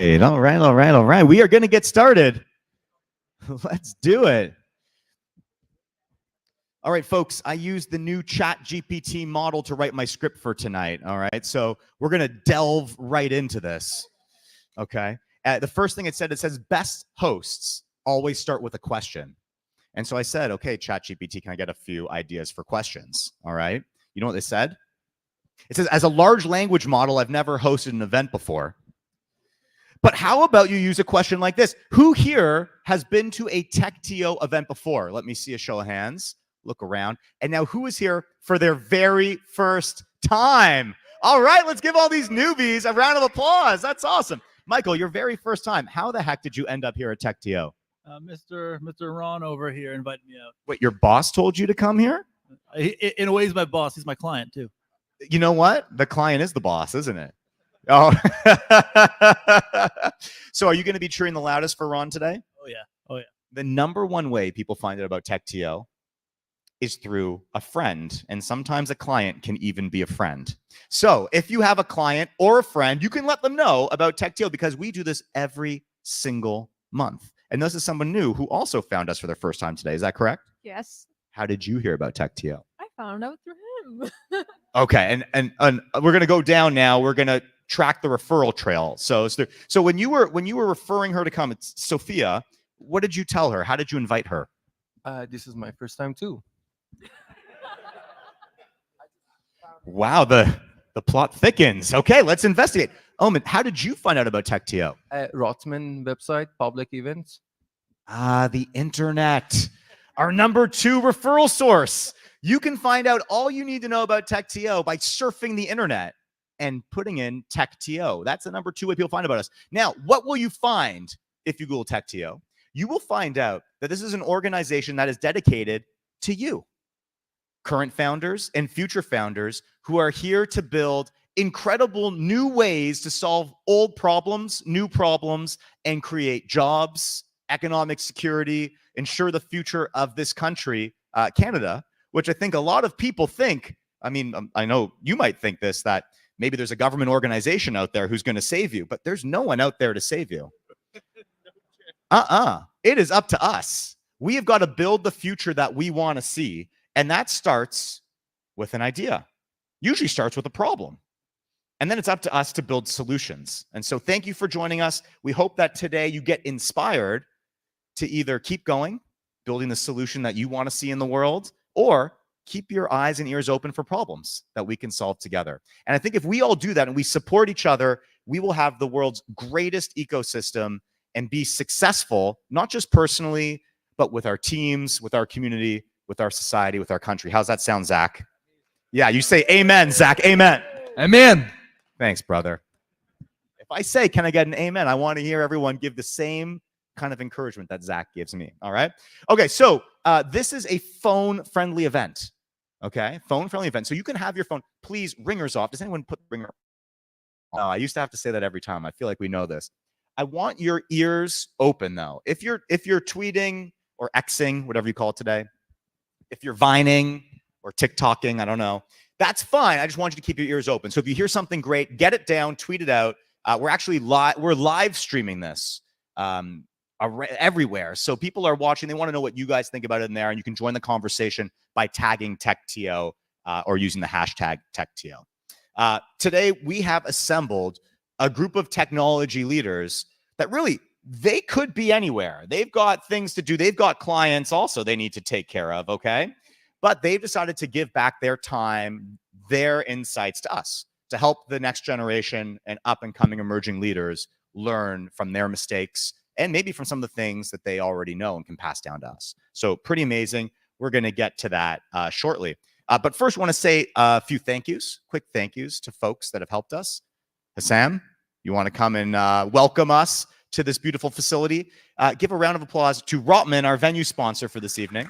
All right, all right, all right. We are going to get started. Let's do it. All right, folks, I used the new ChatGPT model to write my script for tonight. All right, so we're going to delve right into this. Okay. The first thing it says best hosts always start with a question. And so I said, okay, ChatGPT, can I get a few ideas for questions? All right. You know what they said? It says, as a large language model, I've never hosted an event before. But how about you use a question like this? Who here has been to a TechTO event before? Let me see a show of hands. Look around. And now who is here for their very first time? All right, let's give all these newbies a round of applause. That's awesome. Michael, your very first time. How the heck did you end up here at TechTO? Mr. Ron over here invited me out. Wait, your boss told you to come here? In a way, he's my boss. He's my client, too. You know what? The client is the boss, isn't it? Oh. So are you going to be cheering the loudest for Ron today? Oh, yeah. Oh, yeah. The number one way people find out about TechTO is through a friend, and sometimes a client can even be a friend. So if you have a client or a friend, you can let them know about TechTO because we do this every single month. And this is someone new who also found us for their first time today. Is that correct? Yes. How did you hear about TechTO? I found out through him. Okay, and we're gonna go down now. We're gonna track the referral trail. So when you were referring her to come, it's Sophia. What did you tell her? How did you invite her? This is my first time too. Wow, the plot thickens. Okay, let's investigate. Omen, how did you find out about TechTO? Rotman website, public events. The internet, our number 2 referral source. You can find out all you need to know about TechTO by surfing the internet and putting in TechTO. That's the number 2 way people find about us. Now, what will you find if you Google TechTO? You will find out that this is an organization that is dedicated to you, current founders and future founders who are here to build incredible new ways to solve old problems, new problems, and create jobs, economic security, ensure the future of this country, Canada, which I think a lot of people think, I mean, I know you might think this, that maybe there's a government organization out there who's going to save you, but there's no one out there to save you. It is up to us. We have got to build the future that we want to see, and that starts with an idea. Usually starts with a problem. And then it's up to us to build solutions. And so thank you for joining us. We hope that today you get inspired to either keep going, building the solution that you want to see in the world, or keep your eyes and ears open for problems that we can solve together. And I think if we all do that and we support each other, we will have the world's greatest ecosystem and be successful, not just personally, but with our teams, with our community, with our society, with our country. How's that sound, Zach? Yeah, you say amen, Zach. Amen. Amen. Thanks, brother. If I say, can I get an amen? I want to hear everyone give the same kind of encouragement that Zach gives me. All right. Okay. So this is a phone-friendly event. Okay. Phone-friendly event. So you can have your phone, please, ringers off. Does anyone put ringer? No, I used to have to say that every time. I feel like we know this. I want your ears open though. If you're tweeting or Xing, whatever you call it today, if you're vining or TikToking, I don't know, that's fine. I just want you to keep your ears open. So if you hear something great, get it down, tweet it out. We're actually live streaming this everywhere. So people are watching. They want to know what you guys think about it in there, and you can join the conversation by tagging TechTO or using the hashtag TechTO. Today, we have assembled a group of technology leaders that really, they could be anywhere. They've got things to do. They've got clients also they need to take care of, okay? But they've decided to give back their time, their insights to us, to help the next generation and up-and-coming emerging leaders learn from their mistakes and maybe from some of the things that they already know and can pass down to us. So pretty amazing. We're going to get to that shortly. But first, I want to say a few quick thank yous to folks that have helped us. Hassam, you want to come and welcome us to this beautiful facility? Give a round of applause to Rotman, our venue sponsor for this evening.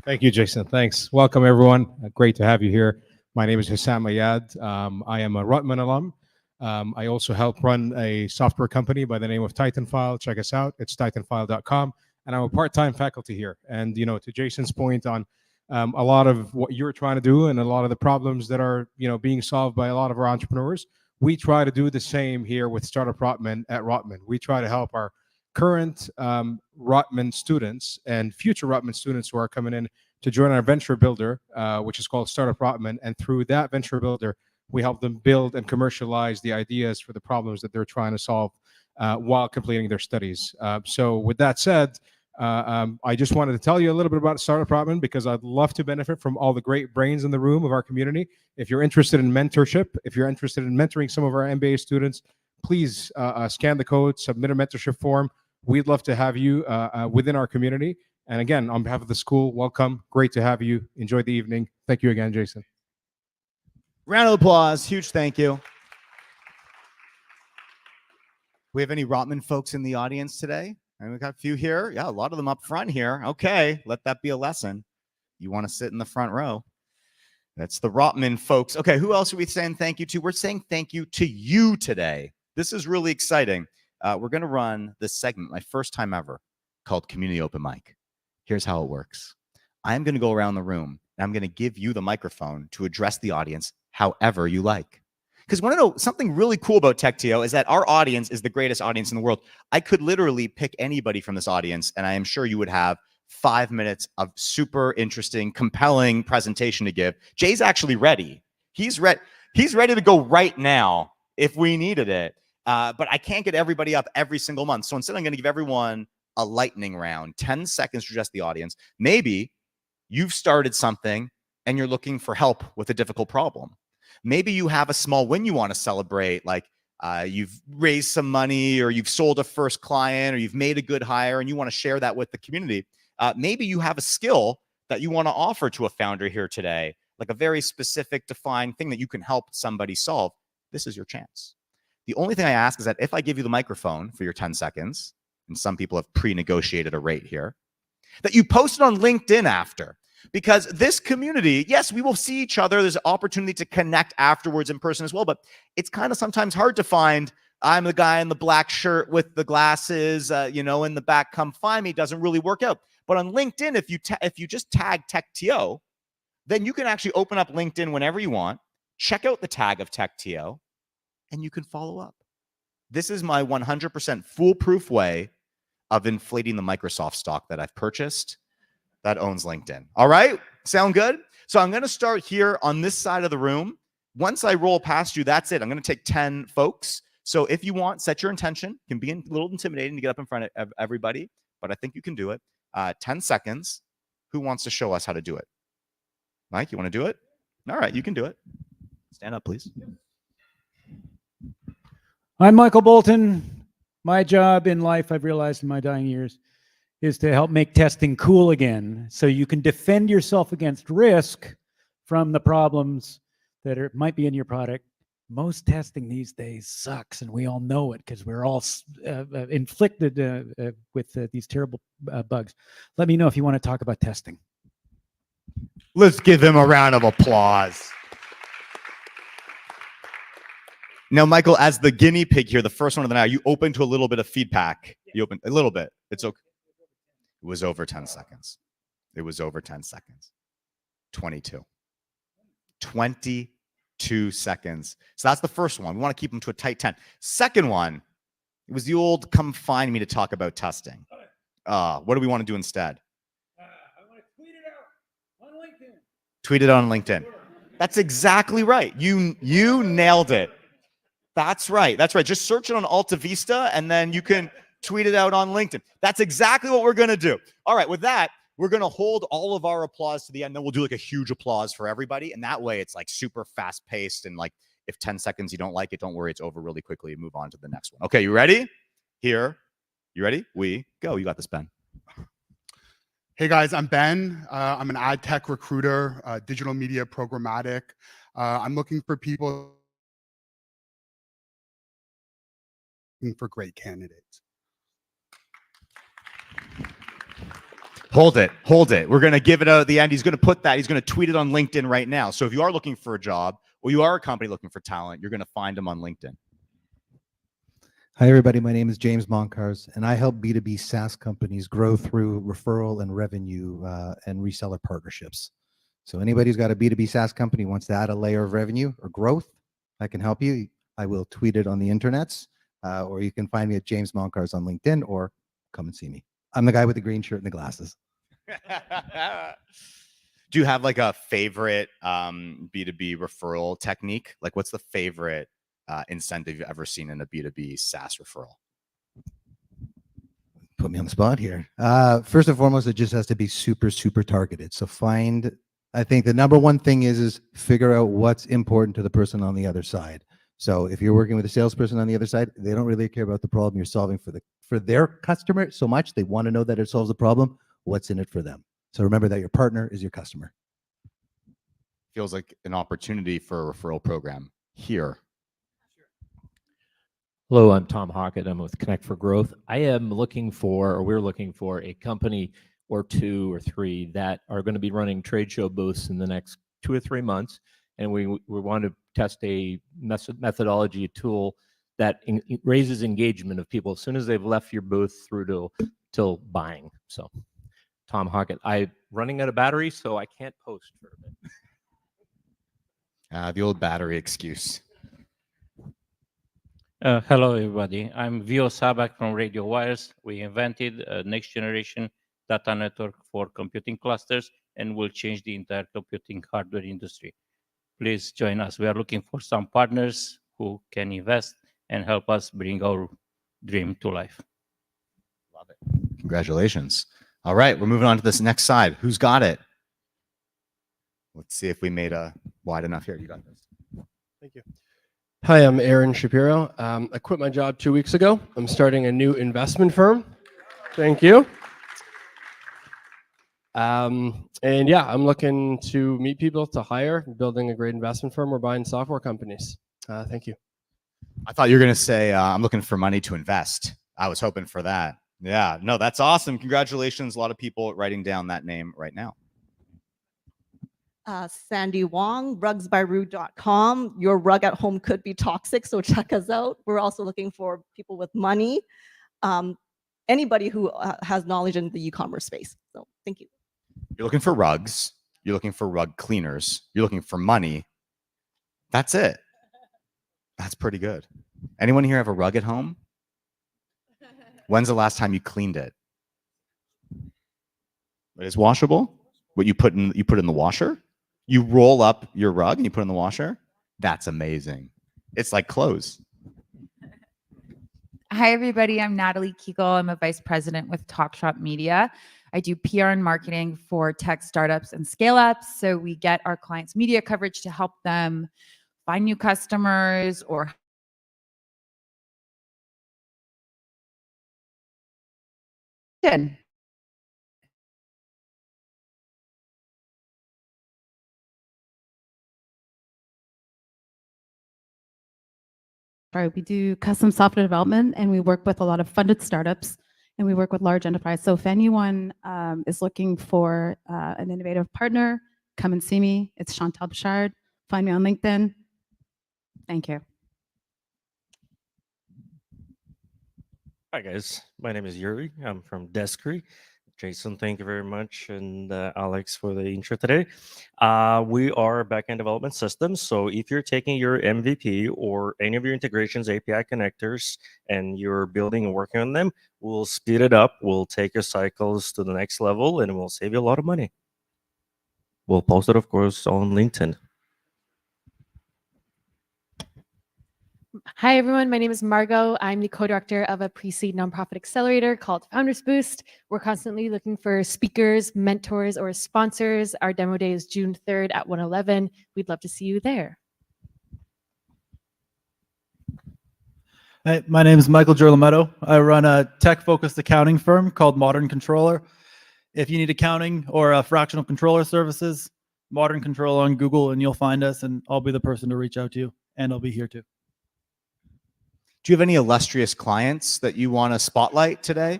Thank you, Jason. Thanks. Welcome, everyone. Great to have you here. My name is Hassam Ayad. I am a Rotman alum. I also help run a software company by the name of Titanfile. Check us out. It's titanfile.com. And I'm a part-time faculty here. And, you know, to Jason's point on a lot of what you're trying to do and a lot of the problems that are being solved by a lot of our entrepreneurs. We try to do the same here with Startup Rotman at Rotman. We try to help our current Rotman students and future Rotman students who are coming in to join our venture builder, which is called Startup Rotman. And through that venture builder, we help them build and commercialize the ideas for the problems that they're trying to solve while completing their studies. So with that said, I just wanted to tell you a little bit about Startup Rotman because I'd love to benefit from all the great brains in the room of our community. If you're interested in mentorship, if you're interested in mentoring some of our MBA students, please scan the code, submit a mentorship form. We'd love to have you within our community. And again, on behalf of the school, welcome. Great to have you. Enjoy the evening. Thank you again, Jason. Round of applause. Huge thank you. We have any Rotman folks in the audience today? And we've got a few here. Yeah, a lot of them up front here. Okay, let that be a lesson. You want to sit in the front row. That's the Rotman folks. Okay, who else are we saying thank you to? We're saying thank you to you today. This is really exciting. We're going to run this segment, my first time ever, called Community Open Mic. Here's how it works. I'm going to go around the room, and I'm going to give you the microphone to address the audience however you like. Because want to know something really cool about TechTO is that our audience is the greatest audience in the world. I could literally pick anybody from this audience, and I am sure you would have 5 minutes of super interesting, compelling presentation to give. Jay's actually ready. He's ready to go right now if we needed it. But I can't get everybody up every single month. So instead, I'm going to give everyone a lightning round, 10 seconds to address the audience. Maybe you've started something and you're looking for help with a difficult problem. Maybe you have a small win you want to celebrate, like you've raised some money or you've sold a first client or you've made a good hire and you want to share that with the community. Maybe you have a skill that you want to offer to a founder here today, like a very specific, defined thing that you can help somebody solve. This is your chance. The only thing I ask is that if I give you the microphone for your 10 seconds, and some people have pre-negotiated a rate here, that you post it on LinkedIn after. Because this community, yes, we will see each other. There's an opportunity to connect afterwards in person as well, but it's kind of sometimes hard to find, I'm the guy in the black shirt with the glasses, in the back, come find me. It doesn't really work out. But on LinkedIn, if you just tag TechTO, then you can actually open up LinkedIn whenever you want, check out the tag of TechTO, and you can follow up. This is my 100% foolproof way of inflating the Microsoft stock that I've purchased that owns LinkedIn. All right? Sound good? So I'm going to start here on this side of the room. Once I roll past you, that's it. I'm going to take 10 folks. So if you want, set your intention. It can be a little intimidating to get up in front of everybody, but I think you can do it. 10 seconds. Who wants to show us how to do it? Mike, you want to do it? All right, you can do it. Stand up, please. I'm Michael Bolton. My job in life, I've realized in my dying years, is to help make testing cool again so you can defend yourself against risk from the problems that might be in your product. Most testing these days sucks, and we all know it because we're all inflicted with these terrible bugs. Let me know if you want to talk about testing. Let's give him a round of applause. Now, Michael, as the guinea pig here, the first one of the night, you open to a little bit of feedback. You open a little bit. It's okay. It was over 10 seconds. It was over 10 seconds. 22. 22 seconds. So that's the first one. We want to keep them to a tight 10. Second one, it was the old come find me to talk about testing. What do we want to do instead? I want to tweet it out on LinkedIn. Tweet it on LinkedIn. That's exactly right. You nailed it. That's right. That's right. Just search it on Alta Vista and then you can tweet it out on LinkedIn. That's exactly what we're going to do. All right. With that, we're going to hold all of our applause to the end. Then we'll do like a huge applause for everybody. And that way it's like super fast paced. And like if 10 seconds you don't like it, don't worry. It's over really quickly. Move on to the next one. Okay. You ready? Here. You ready? We go. You got this, Ben. Hey guys, I'm Ben. I'm an ad tech recruiter, digital media programmatic. I'm looking for people for great candidates. Hold it. Hold it. We're going to give it out at the end. He's going to put that. He's going to tweet it on LinkedIn right now. So if you are looking for a job or you are a company looking for talent, you're going to find them on LinkedIn. Hi, everybody. My name is James Moncars, and I help B2B SaaS companies grow through referral and revenue and reseller partnerships. So anybody who's got a B2B SaaS company wants to add a layer of revenue or growth, I can help you. I will tweet it on the internets, or you can find me at James Moncars on LinkedIn, or come and see me. I'm the guy with the green shirt and the glasses. Do you have like a favorite B2B referral technique? Like, what's the favorite incentive you've ever seen in a B2B SaaS referral? Put me on the spot here. First and foremost, it just has to be super, super targeted. So I think the number one thing is figure out what's important to the person on the other side. So if you're working with a salesperson on the other side, they don't really care about the problem you're solving for their customer so much. They want to know that it solves the problem. What's in it for them? So remember that your partner is your customer. Feels like an opportunity for a referral program here. Hello, I'm Tom Hockett. I'm with Connect for Growth. We're looking for a company or 2 or 3 that are going to be running trade show booths in the next 2 or 3 months. And we want to test a methodology, a tool that raises engagement of people as soon as they've left your booth through till buying. So Tom Hockett, I'm running out of battery, so I can't post for a bit. The old battery excuse. Hello, everybody. I'm Vio Sabak from Radio Wires. We invented a next generation data network for computing clusters and will change the entire computing hardware industry. Please join us. We are looking for some partners who can invest and help us bring our dream to life. Love it. Congratulations. All right, we're moving on to this next side. Who's got it? Let's see if we made a wide enough here. You got this. Thank you. Hi, I'm Aaron Shapiro. I quit my job 2 weeks ago. I'm starting a new investment firm. Thank you. And yeah, I'm looking to meet people to hire, building a great investment firm or buying software companies. Thank you. I thought you were going to say, I'm looking for money to invest. I was hoping for that. Yeah, no, that's awesome. Congratulations. A lot of people writing down that name right now. Sandy Wong, rugsbyru.com. Your rug at home could be toxic, so check us out. We're also looking for people with money, anybody who has knowledge in the e-commerce space. So thank you. You're looking for rugs. You're looking for rug cleaners. You're looking for money. That's it. That's pretty good. Anyone here have a rug at home? When's the last time you cleaned it? It is washable? What you put in the washer? You roll up your rug and you put it in the washer? That's amazing. It's like clothes. Hi, everybody. I'm Natalie Kegel. I'm a vice president with TalkShop Media. I do PR and marketing for tech startups and scale-ups. So we get our clients media coverage to help them find new customers or We do custom software development, and we work with a lot of funded startups, and we work with large enterprise. So if anyone is looking for an innovative partner, come and see me. It's Chantal Bouchard. Find me on LinkedIn. Thank you. Hi, guys. My name is Yuri. I'm from Descree. Jason, thank you very much, and Alex for the intro today. We are a backend development system, so if you're taking your MVP or any of your integrations, API connectors, and you're building and working on them, we'll speed it up, we'll take your cycles to the next level, and we'll save you a lot of money. We'll post it, of course, on LinkedIn. Hi, everyone. My name is Margot. I'm the co-director of a pre-seed nonprofit accelerator called Founders Boost. We're constantly looking for speakers, mentors, or sponsors. Our demo day is June 3rd at 1:11. We'd love to see you there. Hi, my name is Michael Gerlametto. I run a tech-focused accounting firm called Modern Controller. If you need accounting or fractional controller services, Modern Controller on Google, and you'll find us, and I'll be the person to reach out to you, and I'll be here too. Do you have any illustrious clients that you want to spotlight today?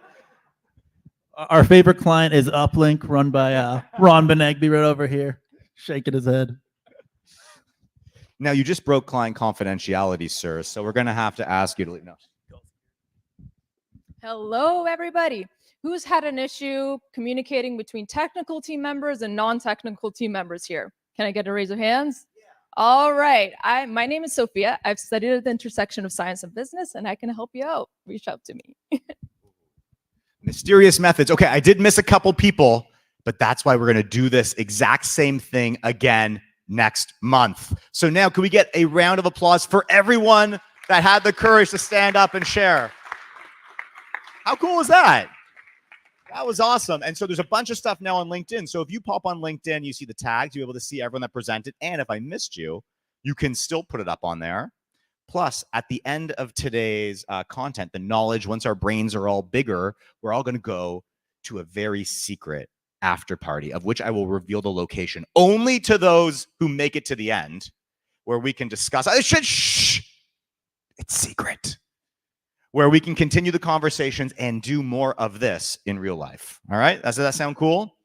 Our favorite client is Uplink, run by Ron Benegby right over here, shaking his head. Now, you just broke client confidentiality, sir, so we're going to have to ask you to leave. No. Hello, everybody. Who's had an issue communicating between technical team members and non-technical team members here? Can I get a raise of hands? All right. My name is Sophia. I've studied at the intersection of science and business, and I can help you out. Reach out to me. Mysterious methods. Okay, I did miss a couple people, but that's why we're going to do this exact same thing again next month. So now can we get a round of applause for everyone that had the courage to stand up and share? How cool is that? That was awesome. And so there's a bunch of stuff now on LinkedIn. So if you pop on LinkedIn, you see the tags, you're able to see everyone that presented. And if I missed you, you can still put it up on there. Plus, at the end of today's content, the knowledge, once our brains are all bigger, we're all going to go to a very secret after party, of which I will reveal the location only to those who make it to the end, where we can discuss. Shh, it's secret. Where we can continue the conversations and do more of this in real life. All right? Does that sound cool?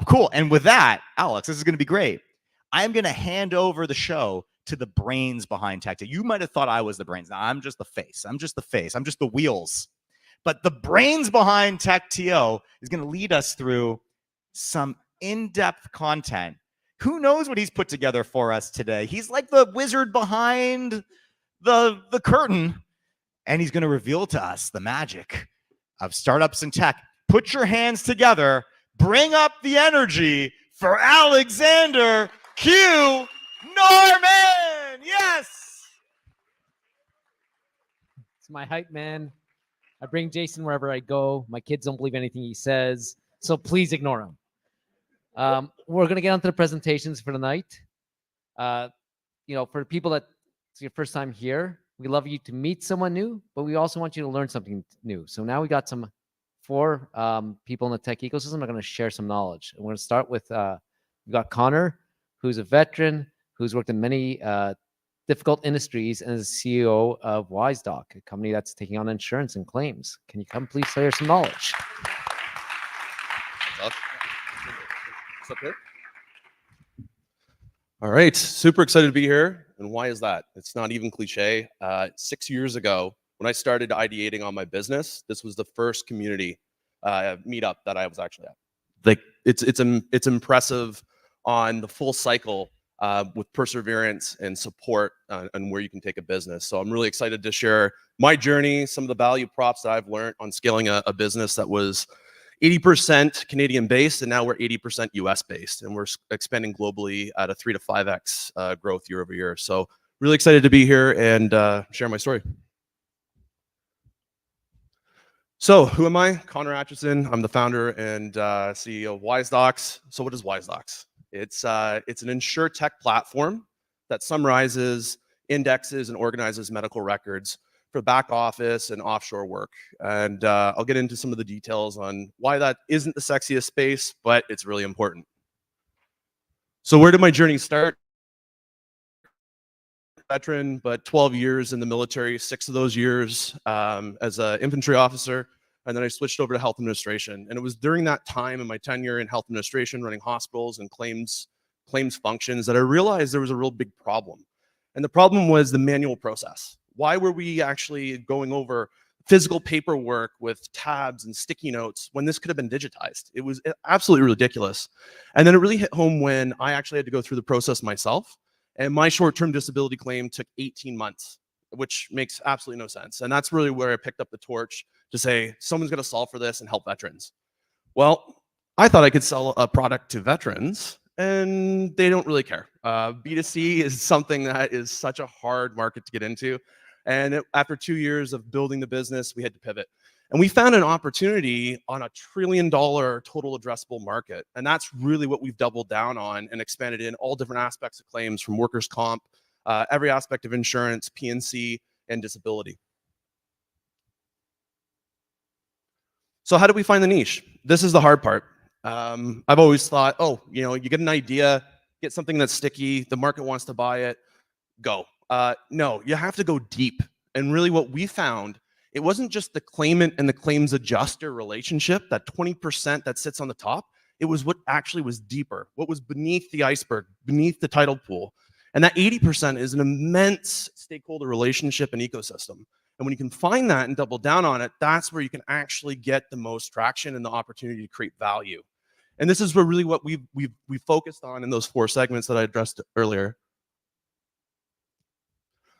Cool. And with that, Alex, this is going to be great. I'm going to hand over the show to the brains behind TechTO. You might have thought I was the brains. Now, I'm just the face. I'm just the wheels. But the brains behind TechTO is going to lead us through some in-depth content. Who knows what he's put together for us today? He's like the wizard behind the curtain. And he's going to reveal to us the magic of startups and tech. Put your hands together. Bring up the energy for Alexander Q. Norman. Yes. It's my hype man. I bring Jason wherever I go. My kids don't believe anything he says, so please ignore him. We're going to get onto the presentations for tonight. For people that it's your first time here, we love you to meet someone new, but we also want you to learn something new. So now we got four people in the tech ecosystem that are going to share some knowledge. And we're going to start with, we got Connor, who's a veteran, who's worked in many difficult industries and is CEO of WiseDoc, a company that's taking on insurance and claims. Can you come please share some knowledge? What's up here? All right, super excited to be here. And why is that? It's not even cliche. 6 years ago, when I started ideating on my business, this was the first community meetup that I was actually at. Like, it's impressive on the full cycle with perseverance and support and where you can take a business. So I'm really excited to share my journey, some of the value props that I've learned on scaling a business that was 80% Canadian based, and now we're 80% US based, and we're expanding globally at a 3 to 5x growth year over year. So really excited to be here and share my story. So who am I? Connor Atchison. I'm the founder and CEO of WiseDocs. So what is WiseDocs? It's an insurtech platform that summarizes, indexes, and organizes medical records for back office and offshore work. And I'll get into some of the details on why that isn't the sexiest space, but it's really important. So where did my journey start? Veteran, but 12 years in the military, 6 of those years as an infantry officer. And then I switched over to health administration. And it was during that time in my tenure in health administration, running hospitals and claims functions, that I realized there was a real big problem. And the problem was the manual process. Why were we actually going over physical paperwork with tabs and sticky notes when this could have been digitized? It was absolutely ridiculous. And then it really hit home when I actually had to go through the process myself. And my short-term disability claim took 18 months, which makes absolutely no sense. And that's really where I picked up the torch to say, someone's going to solve for this and help veterans. Well, I thought I could sell a product to veterans, and they don't really care. B2C is something that is such a hard market to get into. And after 2 years of building the business, we had to pivot. And we found an opportunity on $1 trillion total addressable market. And that's really what we've doubled down on and expanded in all different aspects of claims, from workers' comp, every aspect of insurance, P&C, and disability. So how do we find the niche? This is the hard part. I've always thought, you get an idea, get something that's sticky, the market wants to buy it, go. No, you have to go deep. And really what we found, it wasn't just the claimant and the claims adjuster relationship, that 20% that sits on the top. It was what actually was deeper, what was beneath the iceberg, beneath the tidal pool. And that 80% is an immense stakeholder relationship and ecosystem. And when you can find that and double down on it, that's where you can actually get the most traction and the opportunity to create value. And this is where really what we've focused on in those 4 segments that I addressed earlier.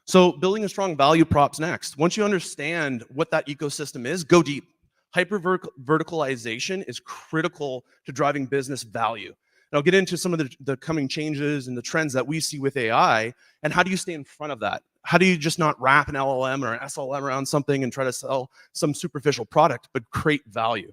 So building a strong value prop's next. Once you understand what that ecosystem is, go deep. Hyper verticalization is critical to driving business value. And I'll get into some of the coming changes and the trends that we see with AI, and how do you stay in front of that? How do you just not wrap an LLM or an SLM around something and try to sell some superficial product, but create value?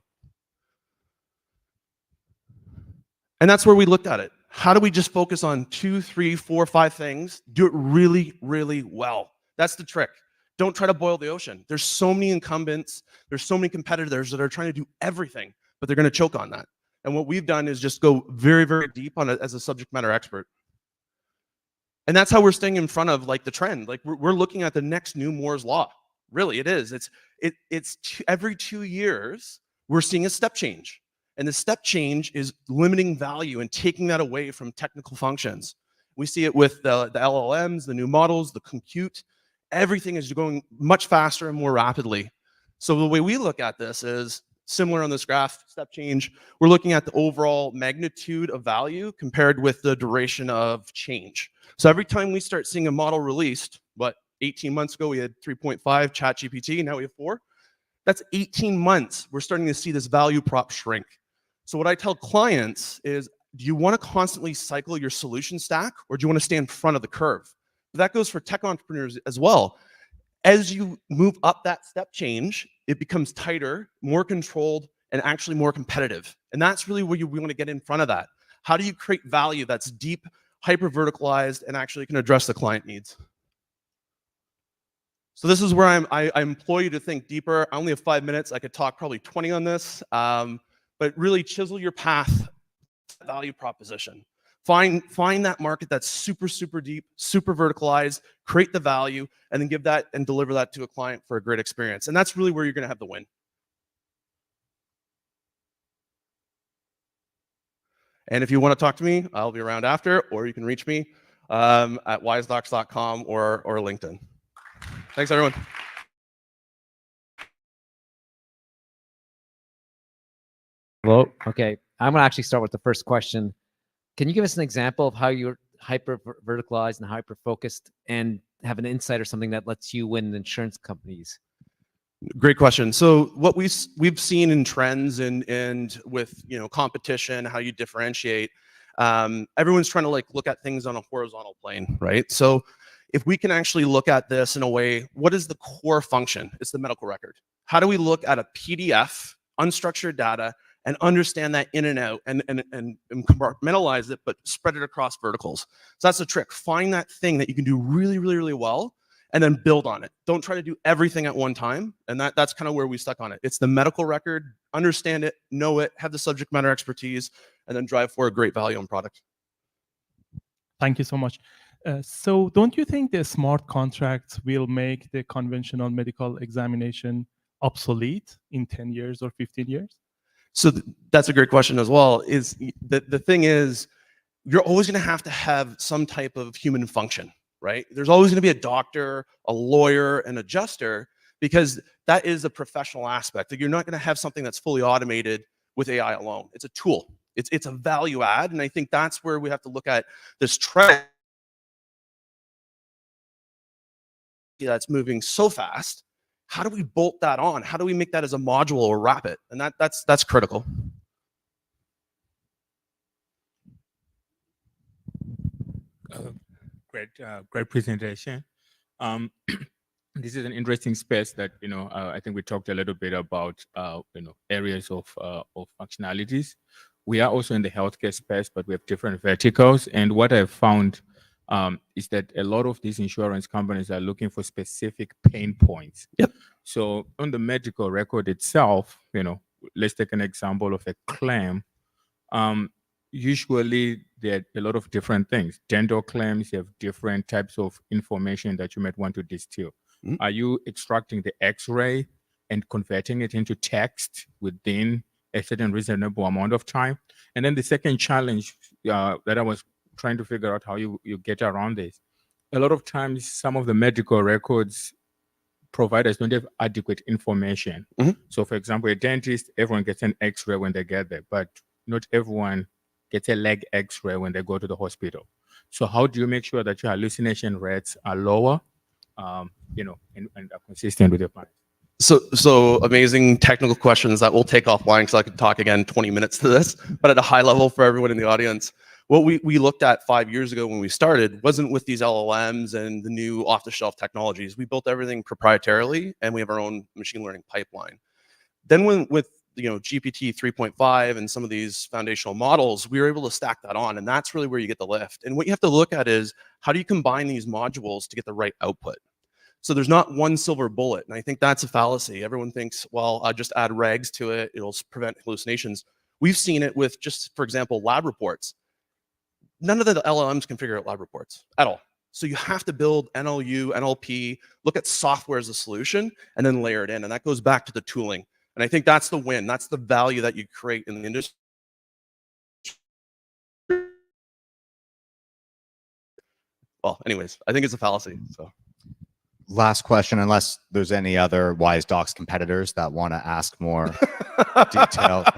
And that's where we looked at it. How do we just focus on 2, 3, 4, 5 things, do it really, really well? That's the trick. Don't try to boil the ocean. There's so many incumbents, there's so many competitors that are trying to do everything, but they're going to choke on that. And what we've done is just go very, very deep on it as a subject matter expert. And that's how we're staying in front of like the trend. Like we're looking at the next new Moore's law. Really, it is. Every 2 years, we're seeing a step change. And the step change is limiting value and taking that away from technical functions. We see it with the LLMs, the new models, the compute. Everything is going much faster and more rapidly. So the way we look at this is similar on this graph, step change. We're looking at the overall magnitude of value compared with the duration of change. So every time we start seeing a model released, 18 months ago we had 3.5 ChatGPT, now we have 4. That's 18 months. We're starting to see this value prop shrink. So what I tell clients is, do you want to constantly cycle your solution stack, or do you want to stay in front of the curve? That goes for tech entrepreneurs as well. As you move up that step change, it becomes tighter, more controlled, and actually more competitive. And that's really where we want to get in front of that. How do you create value that's deep, hyper verticalized, and actually can address the client needs? So this is where I implore you to think deeper. I only have 5 minutes. I could talk probably 20 on this. But really chisel your path, value proposition. Find that market that's super, super deep, super verticalized, create the value, and then give that and deliver that to a client for a great experience. And that's really where you're going to have the win. And if you want to talk to me, I'll be around after, or you can reach me at wisedocs.com or LinkedIn. Thanks, everyone. Hello. Okay. I'm going to actually start with the first question. Can you give us an example of how you're hyper verticalized and hyper focused and have an insight or something that lets you win insurance companies? Great question. So what we've seen in trends and with competition, how you differentiate, everyone's trying to look at things on a horizontal plane, right? So if we can actually look at this in a way, what is the core function? It's the medical record. How do we look at a PDF, unstructured data, and understand that in and out and compartmentalize it, but spread it across verticals? So that's the trick. Find that thing that you can do really, really, really well, and then build on it. Don't try to do everything at one time. And that's kind of where we stuck on it. It's the medical record, understand it, know it, have the subject matter expertise, and then drive for a great value on product. Thank you so much. So don't you think the smart contracts will make the conventional medical examination obsolete in 10 years or 15 years? So that's a great question as well. Is the thing is, you're always going to have some type of human function, right? There's always going to be a doctor, a lawyer, an adjuster, because that is a professional aspect. You're not going to have something that's fully automated with AI alone. It's a tool. It's a value add, and I think that's where we have to look at this trend that's moving so fast. How do we bolt that on? How do we make that as a module or wrap it? And that's critical. Great presentation. This is an interesting space that I think we talked a little bit about areas of functionalities. We are also in the healthcare space, but we have different verticals. And what I've found is that a lot of these insurance companies are looking for specific pain points. Yep. So on the medical record itself, let's take an example of a claim. Usually there are a lot of different things. Dental claims, you have different types of information that you might want to distill. Mm-hmm. Are you extracting the X-ray and converting it into text within a certain reasonable amount of time? And then the second challenge that I was trying to figure out how you get around this. A lot of times, some of the medical records providers don't have adequate information. Mhm. So, for example, a dentist, everyone gets an X-ray when they get there, but not everyone gets a leg X-ray when they go to the hospital. So, how do you make sure that your hallucination rates are lower, and are consistent with your plan? So amazing technical questions that we'll take offline because I could talk again 20 minutes to this. But at a high level for everyone in the audience, what we looked at 5 years ago when we started wasn't with these LLMs and the new off-the-shelf technologies. We built everything proprietarily, and we have our own machine learning pipeline. Then with GPT 3.5 and some of these foundational models, we were able to stack that on, and that's really where you get the lift. And what you have to look at is how do you combine these modules to get the right output? So there's not one silver bullet, and I think that's a fallacy. Everyone thinks, well, I'll just add regs to it, it'll prevent hallucinations. We've seen it with just, for example, lab reports. None of the LLMs can figure out lab reports at all. So you have to build NLU, NLP, look at software as a solution, and then layer it in. And that goes back to the tooling. And I think that's the win. That's the value that you create in the industry. Well, anyways, I think it's a fallacy. So. Last question, unless there's any other Wise Docs competitors that want to ask more detailed.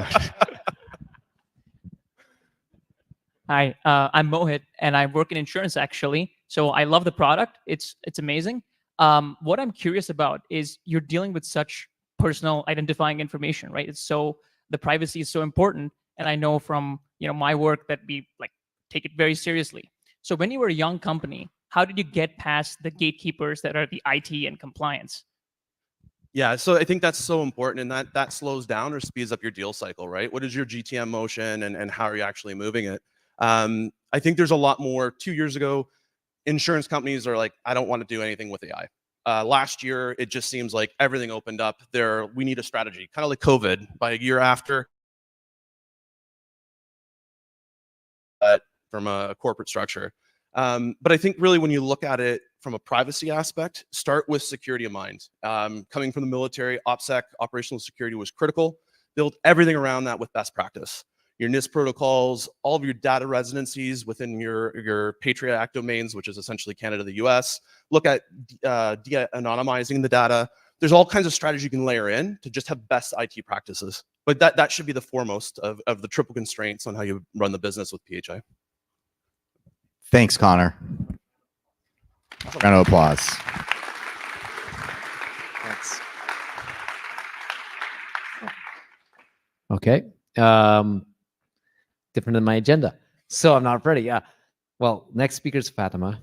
Hi, I'm Mohit, and I work in insurance actually. So I love the product. It's amazing. What I'm curious about is you're dealing with such personal identifying information, right? The privacy is so important, and I know from my work that we take it very seriously. So when you were a young company, how did you get past the gatekeepers that are the IT and compliance? Yeah, so I think that's so important, and that slows down or speeds up your deal cycle, right? What is your GTM motion, and how are you actually moving it? I think there's a lot more. 2 years ago, insurance companies are like, I don't want to do anything with AI. Last year, it just seems like everything opened up. We need a strategy, kind of like COVID. By a year after, from a corporate structure. But I think really when you look at it from a privacy aspect, start with security in mind. Coming from the military, OPSEC, operational security was critical. Build everything around that with best practice. Your NIST protocols, all of your data residencies within your Patriot Act domains, which is essentially Canada, the US. Look at de-anonymizing the data. There's all kinds of strategies you can layer in to just have best IT practices. But that should be the foremost of the triple constraints on how you run the business with PHI. Thanks, Connor. Round of applause. Thanks. Okay. Different than my agenda. So I'm not ready. Yeah. Well, next speaker is Fatima.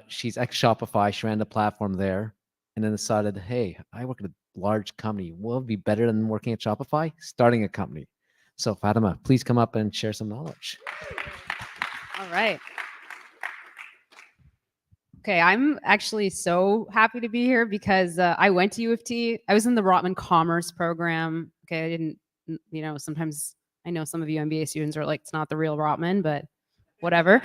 She's ex-Shopify. She ran the platform there and then decided, hey, I work at a large company. Will it be better than working at Shopify? Starting a company. So Fatima, please come up and share some knowledge. All right. Okay, I'm actually so happy to be here because I went to U of T. I was in the Rotman Commerce program. Okay, I didn't, sometimes I know some of you MBA students are like, it's not the real Rotman, but whatever.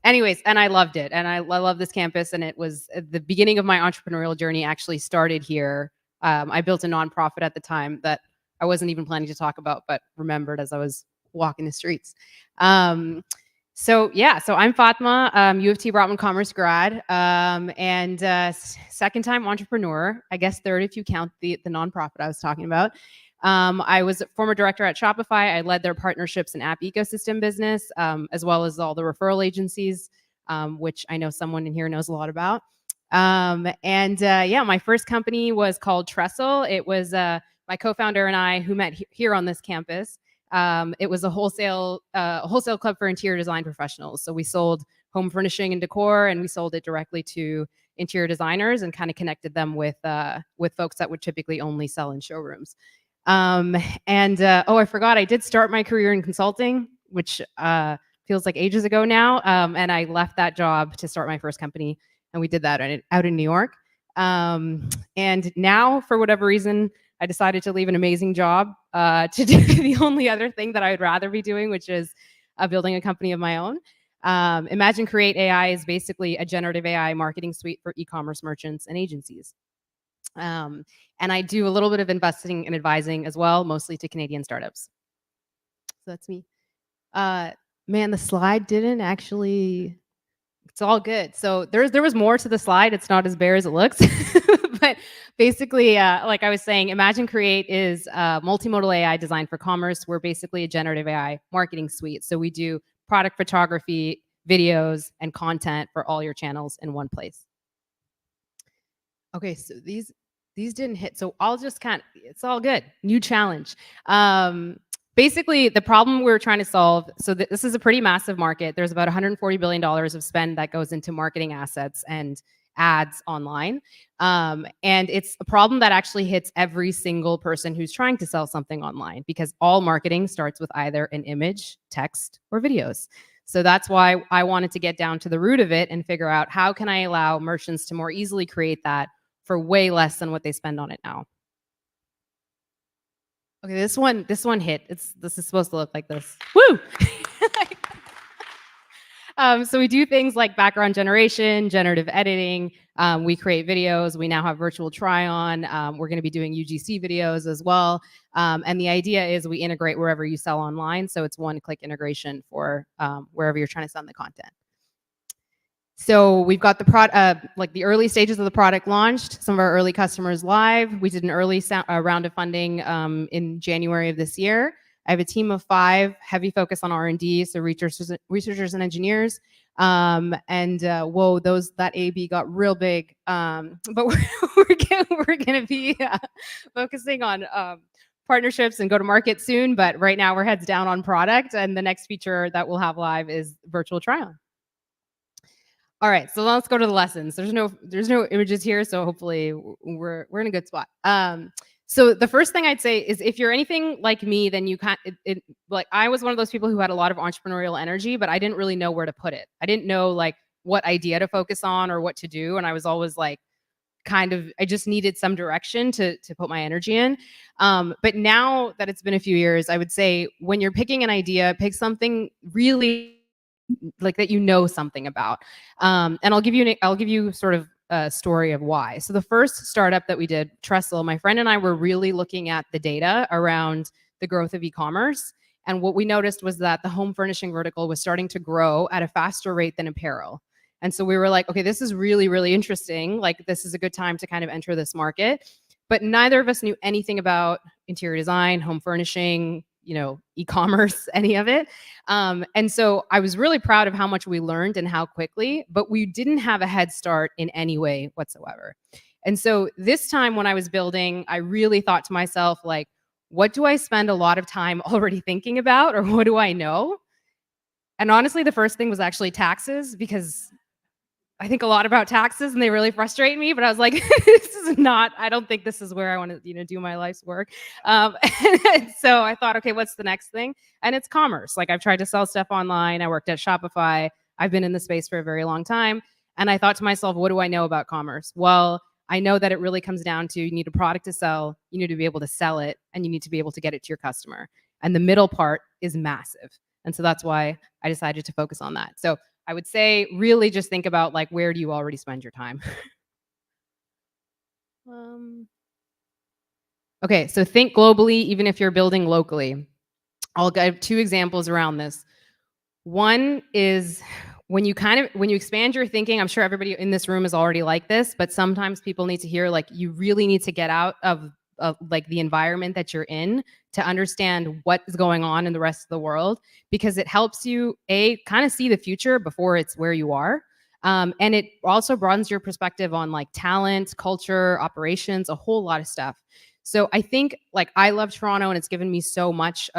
Anyways, and I loved it. And I love this campus. And it was the beginning of my entrepreneurial journey actually started here. I built a nonprofit at the time that I wasn't even planning to talk about, but remembered as I was walking the streets. So I'm Fatma, U of T Rotman Commerce grad, and second time entrepreneur, I guess third if you count the nonprofit I was talking about. I was a former director at Shopify. I led their partnerships and app ecosystem business, as well as all the referral agencies, which I know someone in here knows a lot about. My first company was called Trestle. It was my co-founder and I who met here on this campus. It was a wholesale club for interior design professionals. So we sold home furnishing and decor, and we sold it directly to interior designers and kind of connected them with folks that would typically only sell in showrooms. I forgot, I did start my career in consulting, which feels like ages ago now. And I left that job to start my first company, and we did that out in New York. And now, for whatever reason, I decided to leave an amazing job to do the only other thing that I would rather be doing, which is building a company of my own. Imagine Create AI is basically a generative AI marketing suite for e-commerce merchants and agencies. And I do a little bit of investing and advising as well, mostly to Canadian startups. So that's me. Man, the slide didn't actually It's all good. So there was more to the slide. It's not as bare as it looks, but basically, like I was saying, Imagine Create is multimodal AI designed for commerce. We're basically a generative AI marketing suite. So we do product photography, videos, and content for all your channels in one place. Okay, so these didn't hit. So I'll just it's all good. New challenge. Basically, the problem we're trying to solve, so this is a pretty massive market. There's about $140 billion of spend that goes into marketing assets and ads online. And it's a problem that actually hits every single person who's trying to sell something online, because all marketing starts with either an image, text, or videos. So that's why I wanted to get down to the root of it and figure out how can I allow merchants to more easily create that for way less than what they spend on it now. Okay, this one hit. This is supposed to look like this. Woo! So we do things like background generation, generative editing. We create videos. We now have virtual try-on. We're going to be doing UGC videos as well. And the idea is we integrate wherever you sell online. So it's one-click integration for wherever you're trying to send the content. So we've got the like the early stages of the product launched. Some of our early customers live. We did an early round of funding in January of this year. I have a team of 5, heavy focus on R&D, so researchers and engineers. Whoa, that AB got real big. But we're gonna be focusing on partnerships and go to market soon. But right now we're heads down on product, and the next feature that we'll have live is virtual try-on. All right, so let's go to the lessons. There's no images here, so hopefully we're in a good spot. So the first thing I'd say is if you're anything like me, then you can't. Like I was one of those people who had a lot of entrepreneurial energy, but I didn't really know where to put it. I didn't know like what idea to focus on or what to do, and I was always like, I just needed some direction to put my energy in. But now that it's been a few years, I would say when you're picking an idea, pick something really like that you know something about. And I'll give you sort of a story of why. So the first startup that we did, Trestle, my friend and I were really looking at the data around the growth of e-commerce. And what we noticed was that the home furnishing vertical was starting to grow at a faster rate than apparel. And so we were like, okay, this is really, really interesting. Like this is a good time to kind of enter this market. But neither of us knew anything about interior design, home furnishing, e-commerce, any of it. And so I was really proud of how much we learned and how quickly, but we didn't have a head start in any way whatsoever. And so this time when I was building, I really thought to myself, like, what do I spend a lot of time already thinking about, or what do I know? And honestly, the first thing was actually taxes, because I think a lot about taxes and they really frustrate me, but I was like, I don't think this is where I want to, do my life's work. And so I thought, okay, what's the next thing? And it's commerce. Like I've tried to sell stuff online. I worked at Shopify. I've been in the space for a very long time. And I thought to myself, what do I know about commerce? Well, I know that it really comes down to you need a product to sell, you need to be able to sell it, and you need to be able to get it to your customer. And the middle part is massive. And so that's why I decided to focus on that. So I would say really just think about like, where do you already spend your time? Okay, so think globally, even if you're building locally. I'll give 2 examples around this. One is when you expand your thinking, I'm sure everybody in this room is already like this, but sometimes people need to hear like you really need to get out of like the environment that you're in to understand what is going on in the rest of the world, because it helps you kind of see the future before it's where you are. And it also broadens your perspective on like talent, culture, operations, a whole lot of stuff. So I think like I love Toronto and it's given me so much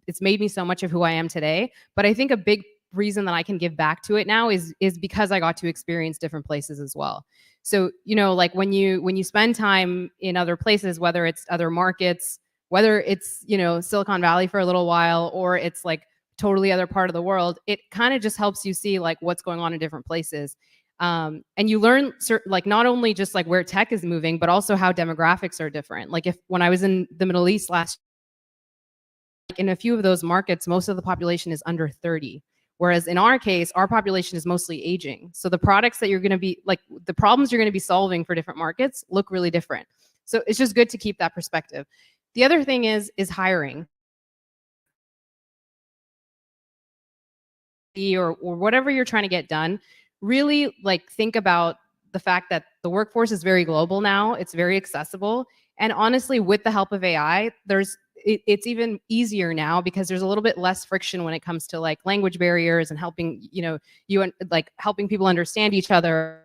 it's made me so much of who I am today. But I think a big reason that I can give back to it now is because I got to experience different places as well. So, like when you spend time in other places, whether it's other markets, whether it's, Silicon Valley for a little while, or it's like totally other part of the world, it kind of just helps you see like what's going on in different places. And you learn like not only just like where tech is moving, but also how demographics are different. Like when I was in the Middle East last, in a few of those markets, most of the population is under 30. Whereas in our case, our population is mostly aging. So the products that you're going to be like, the problems you're going to be solving for different markets look really different. So it's just good to keep that perspective. The other thing is hiring. Or whatever you're trying to get done, really like think about the fact that the workforce is very global now. It's very accessible. And honestly, with the help of AI, it's even easier now because there's a little bit less friction when it comes to like language barriers and helping, like helping people understand each other.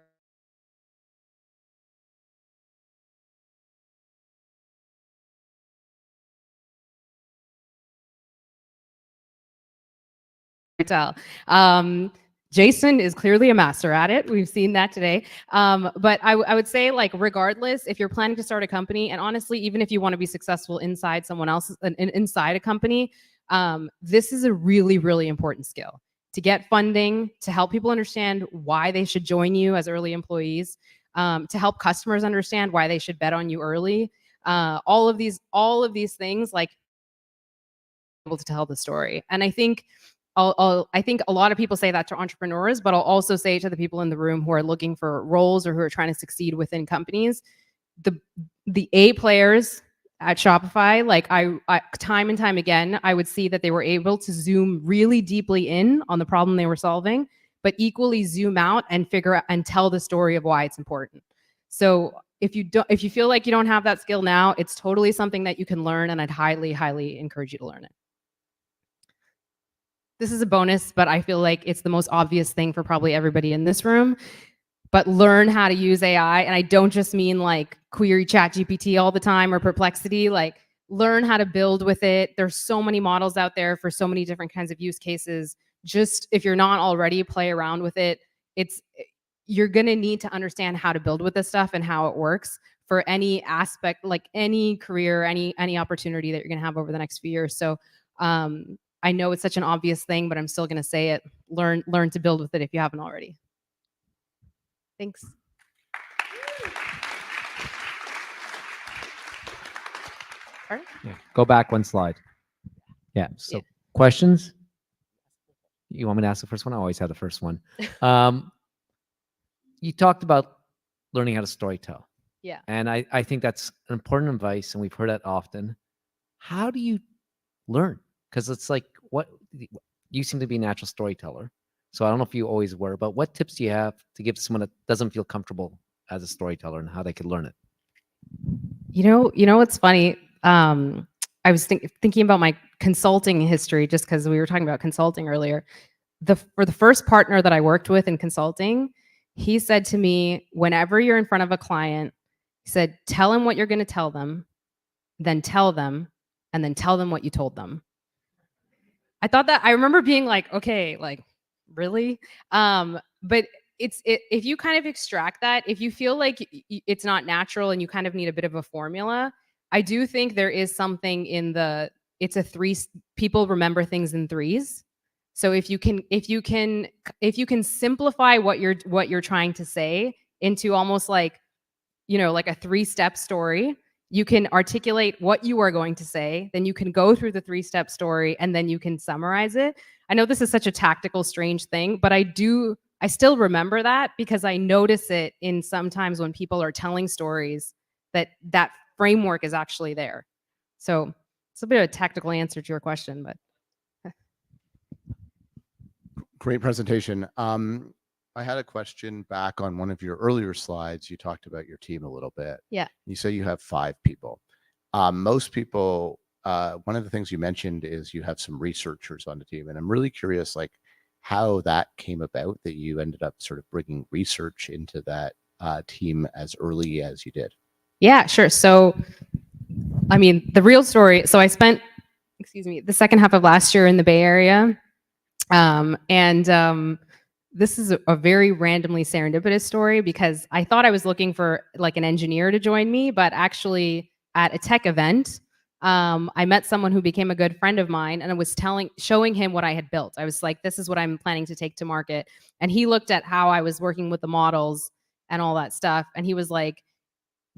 Tell. Jason is clearly a master at it. We've seen that today. But I would say, like, regardless, if you're planning to start a company, and honestly, even if you want to be successful inside someone else's, inside a company, this is a really, really important skill to get funding, to help people understand why they should join you as early employees, to help customers understand why they should bet on you early. All of these things, like, able to tell the story. And I think I think a lot of people say that to entrepreneurs, but I'll also say to the people in the room who are looking for roles or who are trying to succeed within companies, the A players at Shopify, like I time and time again, I would see that they were able to zoom really deeply in on the problem they were solving, but equally zoom out and figure out and tell the story of why it's important. So if you feel like you don't have that skill now, it's totally something that you can learn, and I'd highly, highly encourage you to learn it. This is a bonus, but I feel like it's the most obvious thing for probably everybody in this room. But learn how to use AI. And I don't just mean like query ChatGPT all the time or Perplexity. Like, learn how to build with it. There's so many models out there for so many different kinds of use cases. Just if you're not already, play around with it. You're gonna need to understand how to build with this stuff and how it works for any aspect, like any career, any opportunity that you're gonna have over the next few years. So I know it's such an obvious thing, but I'm still going to say it. Learn to build with it if you haven't already. Thanks. Yeah. Go back one slide. Yeah. So questions? You want me to ask the first one? I always have the first one. You talked about learning how to storytell. Yeah. And I think that's an important advice, and we've heard that often. How do you learn? Because it's like, you seem to be a natural storyteller. So I don't know if you always were, but what tips do you have to give to someone that doesn't feel comfortable as a storyteller and how they could learn it? You know what's funny? I was thinking about my consulting history just because we were talking about consulting earlier. For the first partner that I worked with in consulting, he said to me, whenever you're in front of a client, he said, tell them what you're going to tell them, then tell them, and then tell them what you told them. I thought that, I remember being like, okay, like, really? But if you kind of extract that, if you feel like it's not natural and you kind of need a bit of a formula, I do think there is something in people remember things in threes. So if you can simplify what you're trying to say into almost like, like a 3-step story, you can articulate what you are going to say, then you can go through the 3-step story, and then you can summarize it. I know this is such a tactical, strange thing, but I still remember that because I notice it in sometimes when people are telling stories that framework is actually there. So it's a bit of a tactical answer to your question, but. Great presentation. I had a question back on one of your earlier slides. You talked about your team a little bit. Yeah. You say you have 5 people. Most people, one of the things you mentioned is you have some researchers on the team. And I'm really curious, like, how that came about, that you ended up sort of bringing research into that team as early as you did. Yeah, sure. So, I mean, the real story. So I spent, the second half of last year in the Bay Area. This is a very randomly serendipitous story because I thought I was looking for like an engineer to join me, but actually at a tech event, I met someone who became a good friend of mine, and I was showing him what I had built. I was like, this is what I'm planning to take to market. And he looked at how I was working with the models and all that stuff. And he was like,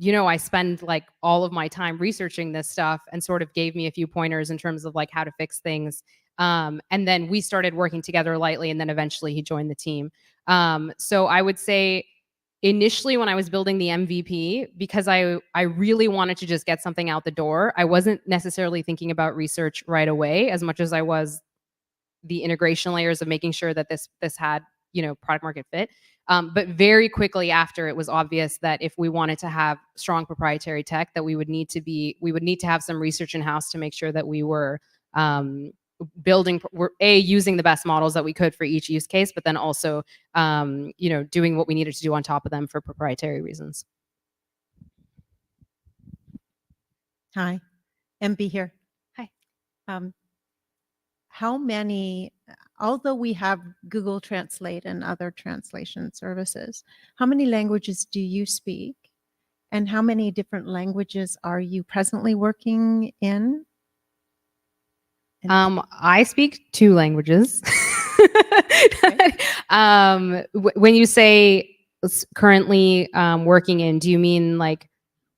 I spend like all of my time researching this stuff, and sort of gave me a few pointers in terms of like how to fix things. And then we started working together lightly, and then eventually he joined the team. So I would say initially when I was building the MVP, because I really wanted to just get something out the door, I wasn't necessarily thinking about research right away as much as I was the integration layers of making sure that this had product market fit. But very quickly after, it was obvious that if we wanted to have strong proprietary tech, that we would need to have some research in house to make sure that we were using the best models that we could for each use case, but then also doing what we needed to do on top of them for proprietary reasons. Hi, MB here. Hi. How many, although we have Google Translate and other translation services, how many languages do you speak? And how many different languages are you presently working in? I speak 2 languages. When you say currently working in, do you mean like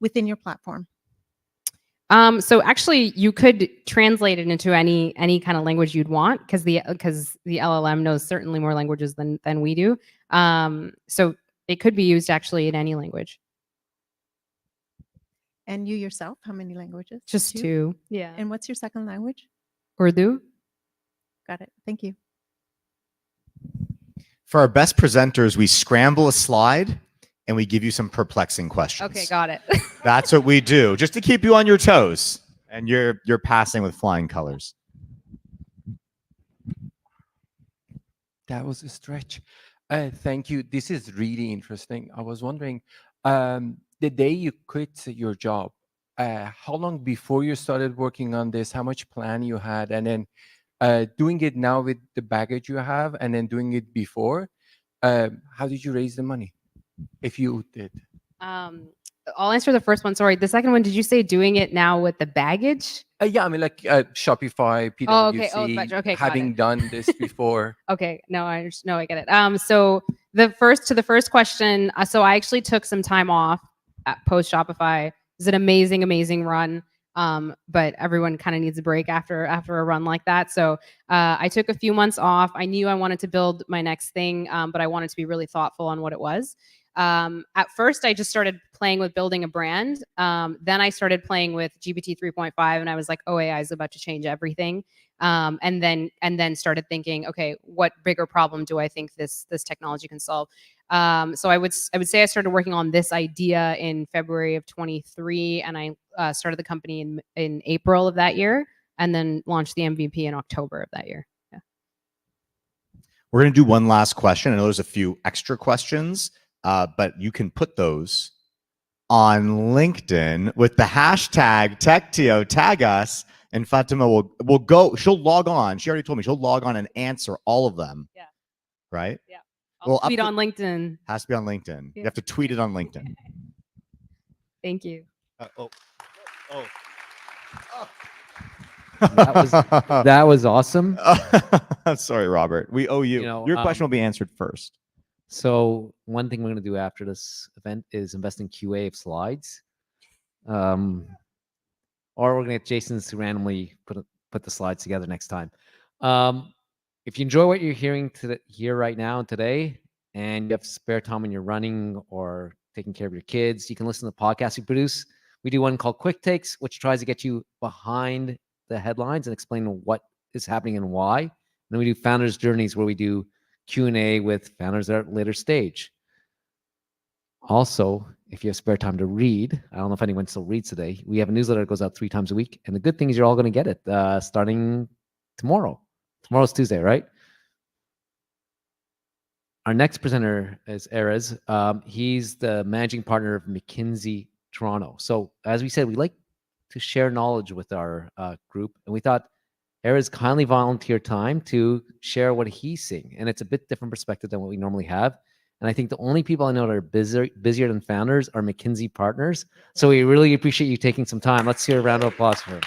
within your platform? So actually, you could translate it into any kind of language you'd want, because the LLM knows certainly more languages than we do. So it could be used actually in any language. And you yourself, how many languages? Just 2. Yeah. And what's your second language? Urdu. Got it. Thank you. For our best presenters, we scramble a slide and we give you some perplexing questions. Okay, got it. That's what we do, just to keep you on your toes. And you're passing with flying colors. That was a stretch. Thank you. This is really interesting. I was wondering, the day you quit your job, how long before you started working on this, how much plan you had, and then doing it now with the baggage you have, and then doing it before, how did you raise the money, if you did? I'll answer the first one. Sorry. The second one, did you say doing it now with the baggage? Yeah, I mean, like Shopify, PwC, Oh, okay. Oh, okay, got having it. done this before. Okay. No, I get it. So the first question, so I actually took some time off at post Shopify. It was an amazing run. But everyone kind of needs a break after a run like that. So I took a few months off. I knew I wanted to build my next thing, but I wanted to be really thoughtful on what it was. At first, I just started playing with building a brand. Then I started playing with GPT 3.5, and I was like, oh, AI is about to change everything. And then started thinking, okay, what bigger problem do I think this technology can solve? So I would say I started working on this idea in February of 23, and I started the company in April of that year, and then launched the MVP in October of that year. Yeah. We're going to do one last question. I know there's a few extra questions, but you can put those on LinkedIn with the hashtag TechTO. Tag us, and Fatima will go. She'll log on. She already told me she'll log on and answer all of them. Yeah. Right? Yeah. I'll tweet up on LinkedIn. Has to be on LinkedIn. Yeah. You have to tweet it on LinkedIn. Thank you. That was awesome. Sorry, Robert. We owe you. Your question will be answered first. So one thing we're going to do after this event is invest in QA of slides, or we're going to get Jason to randomly put the slides together next time. If you enjoy what you're hearing here right now and today, and you have spare time when you're running or taking care of your kids, you can listen to the podcast we produce. We do one called Quick Takes, which tries to get you behind the headlines and explain what is happening and why. And then we do Founders Journeys, where we do Q&A with founders at a later stage. Also, if you have spare time to read, I don't know if anyone still reads today, we have a newsletter that goes out 3 times a week. And the good thing is you're all going to get it starting tomorrow. Tomorrow's Tuesday, right? Our next presenter is Erez. He's the managing partner of McKinsey Toronto. So as we said, we like to share knowledge with our group. And we thought Erez kindly volunteered time to share what he's seeing. And it's a bit different perspective than what we normally have. And I think the only people I know that are busier than founders are McKinsey partners. So we really appreciate you taking some time. Let's hear a round of applause for him.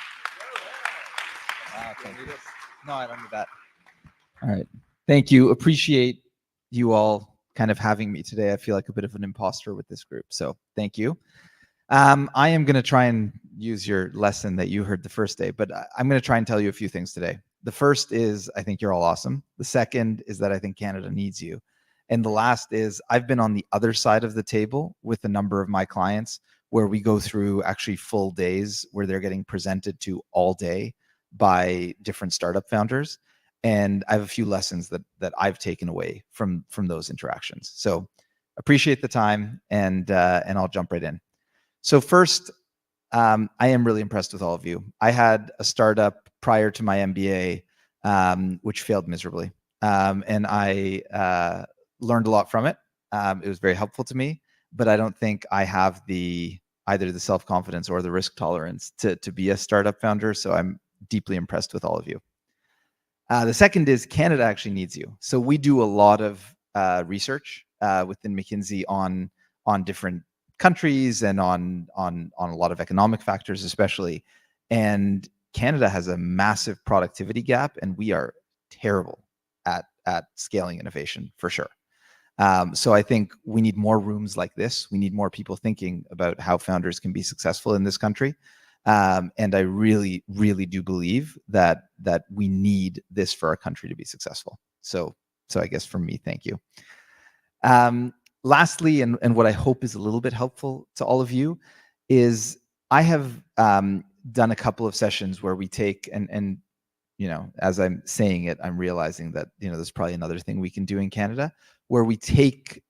No, I don't need that. All right. Thank you. Appreciate you all kind of having me today. I feel like a bit of an imposter with this group. So thank you. I am going to try and use your lesson that you heard the first day, but I'm going to try and tell you a few things today. The first is I think you're all awesome. The second is that I think Canada needs you. And the last is I've been on the other side of the table with a number of my clients where we go through actually full days where they're getting presented to all day by different startup founders. And I have a few lessons that I've taken away from those interactions. So appreciate the time, and I'll jump right in. So first, I am really impressed with all of you. I had a startup prior to my MBA, which failed miserably. And I learned a lot from it. It was very helpful to me, but I don't think I have either the self-confidence or the risk tolerance to be a startup founder. So I'm deeply impressed with all of you. The second is Canada actually needs you. So we do a lot of research within McKinsey on different countries and on a lot of economic factors, especially. And Canada has a massive productivity gap, and we are terrible at scaling innovation for sure. So I think we need more rooms like this. We need more people thinking about how founders can be successful in this country. And I really, really do believe that we need this for our country to be successful. So I guess from me, thank you. Lastly, and what I hope is a little bit helpful to all of you, is I have done a couple of sessions where we take and as I'm saying it, I'm realizing that there's probably another thing we can do in Canada, where we take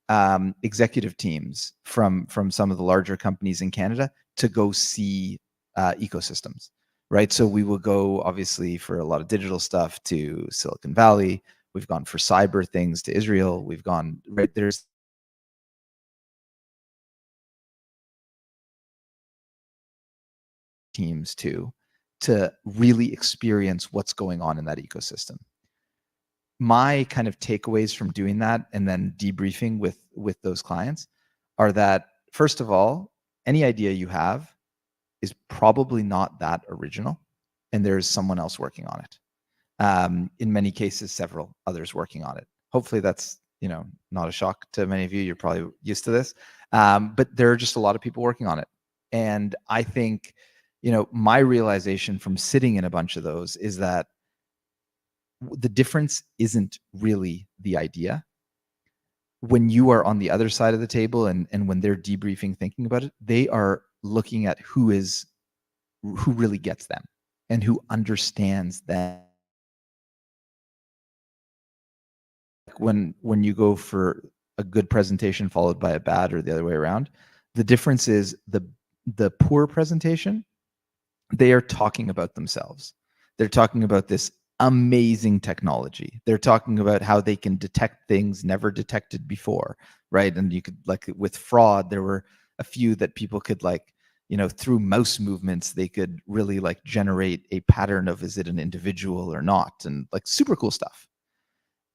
executive teams from some of the larger companies in Canada to go see ecosystems, right? So we will go, obviously, for a lot of digital stuff to Silicon Valley. We've gone for cyber things to Israel. We've gone, right, there's teams to really experience what's going on in that ecosystem. My kind of takeaways from doing that and then debriefing with those clients are that, first of all, any idea you have is probably not that original, and there's someone else working on it. In many cases, several others working on it. Hopefully that's not a shock to many of you. You're probably used to this, but there are just a lot of people working on it. And I think my realization from sitting in a bunch of those is that the difference isn't really the idea. When you are on the other side of the table and when they're debriefing, thinking about it, they are looking at who really gets them and who understands them. When you go for a good presentation followed by a bad, or the other way around, the difference is the poor presentation, they are talking about themselves. They're talking about this amazing technology. They're talking about how they can detect things never detected before, right? And you could, like with fraud, there were a few that people could through mouse movements, they could really generate a pattern of, is it an individual or not? And super cool stuff.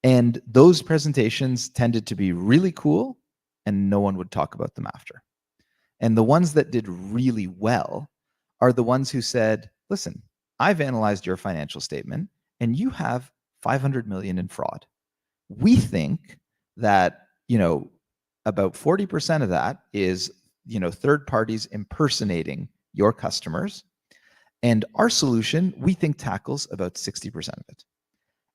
And those presentations tended to be really cool, and no one would talk about them after. And the ones that did really well are the ones who said, listen, I've analyzed your financial statement and you have 500 million in fraud. We think that, about 40% of that is, third parties impersonating your customers. And our solution, we think, tackles about 60% of it.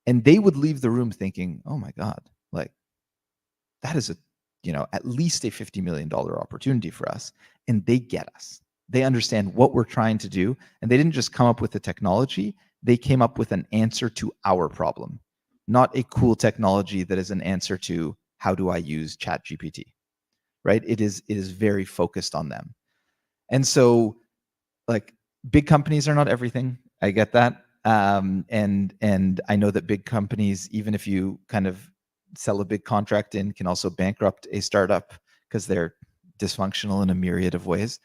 And they would leave the room thinking, oh my God, that is at least a $50 million opportunity for us. And they get us. They understand what we're trying to do. And they didn't just come up with the technology. They came up with an answer to our problem, not a cool technology that is an answer to how do I use ChatGPT, right? It is very focused on them. And so big companies are not everything. I get that. And I know that big companies, even if you kind of sell a big contract in, can also bankrupt a startup because they're dysfunctional in a myriad of ways.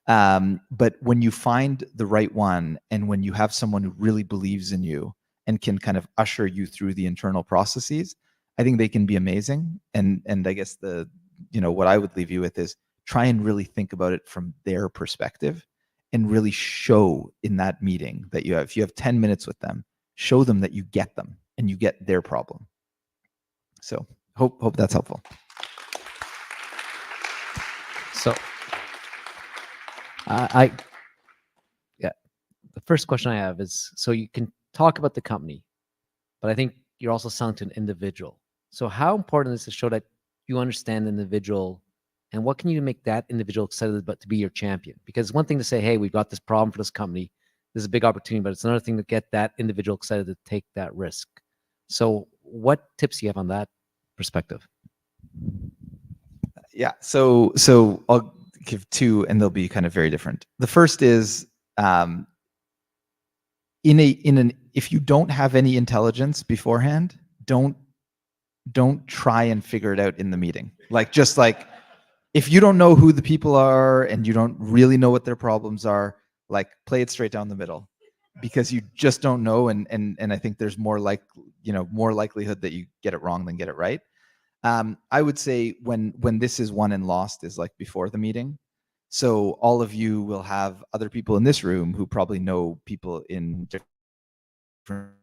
But when you find the right one, and when you have someone who really believes in you and can kind of usher you through the internal processes, I think they can be amazing. And I guess what I would leave you with is try and really think about it from their perspective, and really show in that meeting that if you have 10 minutes with them, show them that you get them and you get their problem. So hope that's helpful. So the first question I have is, so you can talk about the company, but I think you're also selling to an individual. So how important is it to show that you understand the individual, and what can you make that individual excited about to be your champion? Because one thing to say, hey, we've got this problem for this company, this is a big opportunity, but it's another thing to get that individual excited to take that risk. So what tips do you have on that perspective? Yeah. So I'll give two, and they'll be kind of very different. The first is if you don't have any intelligence beforehand, don't try and figure it out in the meeting. Just if you don't know who the people are and you don't really know what their problems are, play it straight down the middle, because you just don't know, and I think there's more likelihood that you get it wrong than get it right. I would say when this is won and lost is before the meeting. So all of you will have other people in this room who probably know people in different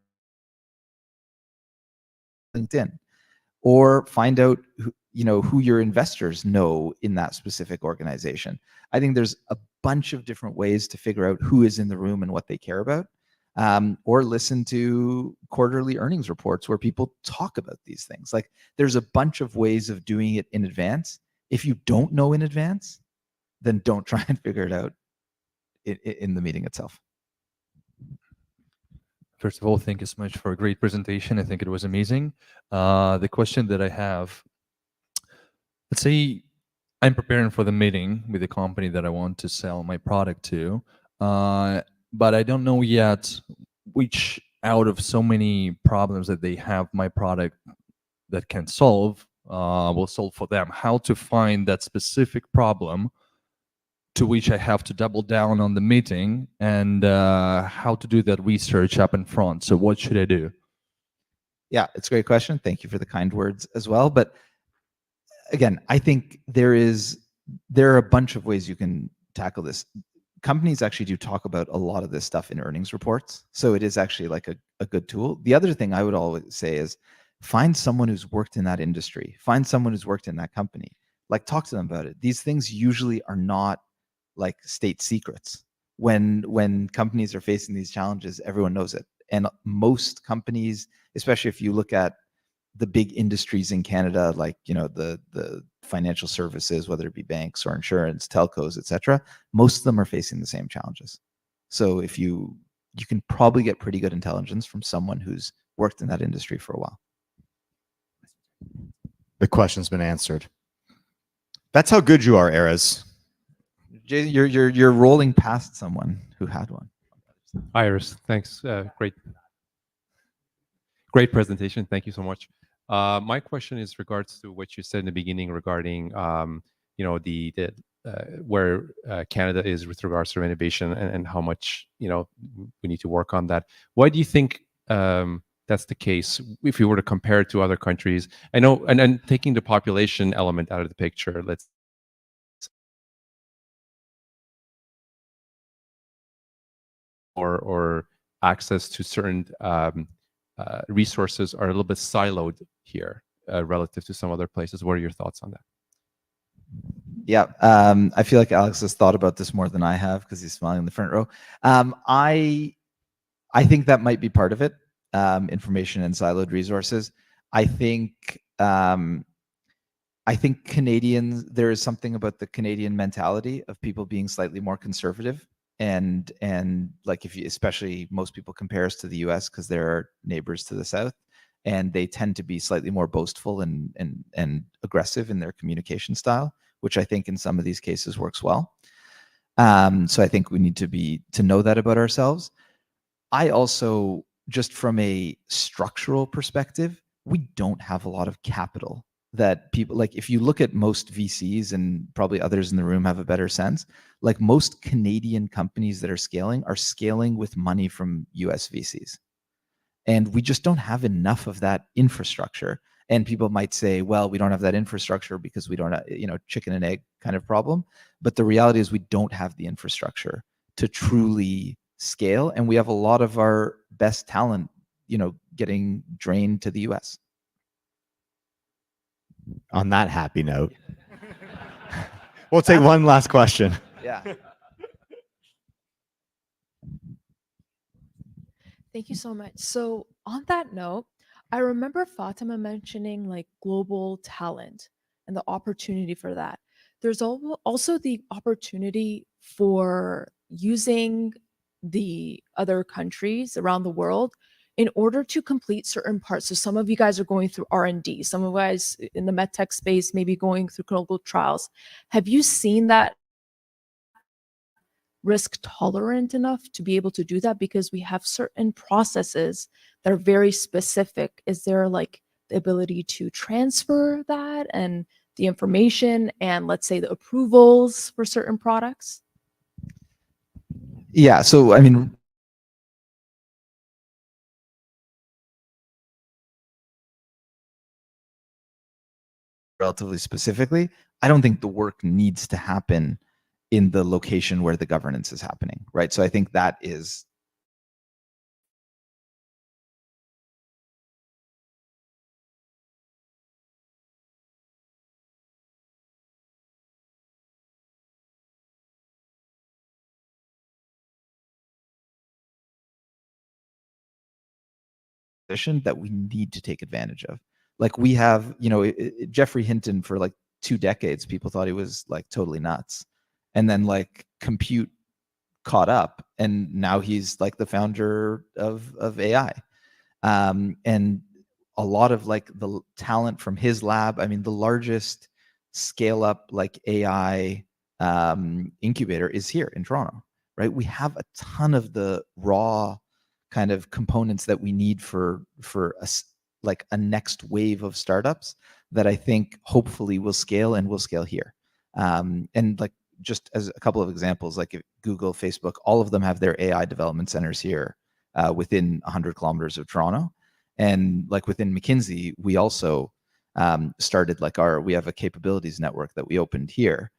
LinkedIn, or find out who your investors know in that specific organization. I think there's a bunch of different ways to figure out who is in the room and what they care about. Or listen to quarterly earnings reports where people talk about these things. There's a bunch of ways of doing it in advance. If you don't know in advance, then don't try and figure it out in the meeting itself. First of all, thank you so much for a great presentation. I think it was amazing. The question that I have, let's say I'm preparing for the meeting with the company that I want to sell my product to, but I don't know yet which out of so many problems that they have my product that can solve will solve for them. How to find that specific problem to which I have to double down on the meeting, and how to do that research up in front. So what should I do? Yeah, it's a great question. Thank you for the kind words as well. But again, I think there are a bunch of ways you can tackle this. Companies actually do talk about a lot of this stuff in earnings reports. So it is actually a good tool. The other thing I would always say is find someone who's worked in that industry. Find someone who's worked in that company. Talk to them about it. These things usually are not state secrets. When companies are facing these challenges, everyone knows it. And most companies, especially if you look at the big industries in Canada, the financial services, whether it be banks or insurance, telcos, etc., most of them are facing the same challenges. So if you can probably get pretty good intelligence from someone who's worked in that industry for a while. The question's been answered. That's how good you are, Erez. Jay, you're rolling past someone who had one. Iris, thanks. Great presentation. Thank you so much. My question is regards to what you said in the beginning regarding where Canada is with regards to innovation, and how much we need to work on that. Why do you think that's the case if you were to compare it to other countries? I know, and taking the population element out of the picture, let's or access to certain resources are a little bit siloed here relative to some other places. What are your thoughts on that? Yeah, I feel like Alex has thought about this more than I have because he's smiling in the front row. I think that might be part of it. Information and siloed resources. I think Canadians, there is something about the Canadian mentality of people being slightly more conservative, and if you, especially most people compare us to the US because they're neighbors to the south, and they tend to be slightly more boastful and aggressive in their communication style, which I think in some of these cases works well. So I think we need to know that about ourselves. I also, just from a structural perspective, we don't have a lot of capital that people, if you look at most VCs, and probably others in the room have a better sense, most Canadian companies that are scaling with money from US VCs. And we just don't have enough of that infrastructure. And people might say, well, we don't have that infrastructure because we don't have, chicken and egg kind of problem. But the reality is we don't have the infrastructure to truly scale. And we have a lot of our best talent, getting drained to the US. On that happy note, we'll take one last question. Yeah. Thank you so much. So on that note, I remember Fatima mentioning global talent and the opportunity for that. There's also the opportunity for using the other countries around the world in order to complete certain parts. So some of you guys are going through R&D, some of you guys in the medtech space maybe going through clinical trials. Have you seen that risk tolerant enough to be able to do that? Because we have certain processes that are very specific. Is there like the ability to transfer that and the information and, let's say, the approvals for certain products? Yeah. So, I mean, relatively specifically, I don't think the work needs to happen in the location where the governance is happening, right? So I think that is that we need to take advantage of. Like we have, you know, Jeffrey Hinton for like 2 decades, people thought he was like totally nuts. And then like compute caught up and now he's like the founder of AI. And a lot of like the talent from his lab, I mean, the largest scale up like AI incubator is here in Toronto, right? We have a ton of the raw kind of components that we need for like a next wave of startups that I think hopefully will scale and will scale here. And like just as a couple of examples, like Google, Facebook, all of them have their AI development centers here within 100 kilometers of Toronto. And like within McKinsey, we also started like we have a capabilities network that we opened here.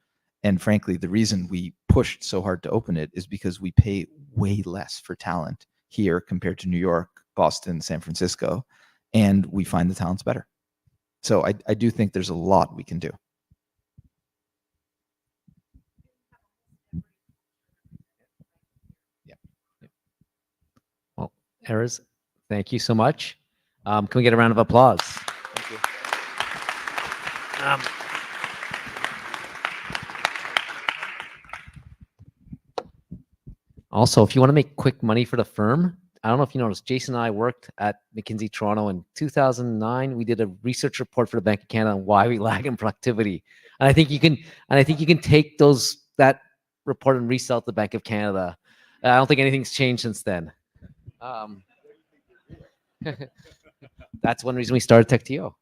And frankly, the reason we pushed so hard to open it is because we pay way less for talent here compared to New York, Boston, San Francisco, and we find the talents better. So I do think there's a lot we can do. Well, Erez, thank you so much. Can we get a round of applause? Thank you. Also, if you want to make quick money for the firm, I don't know if you noticed, Jason and I worked at McKinsey Toronto in 2009. We did a research report for the Bank of Canada on why we lag in productivity. And I think you can take that report and resell it to the Bank of Canada. I don't think anything's changed since then. That's one reason we started TechTO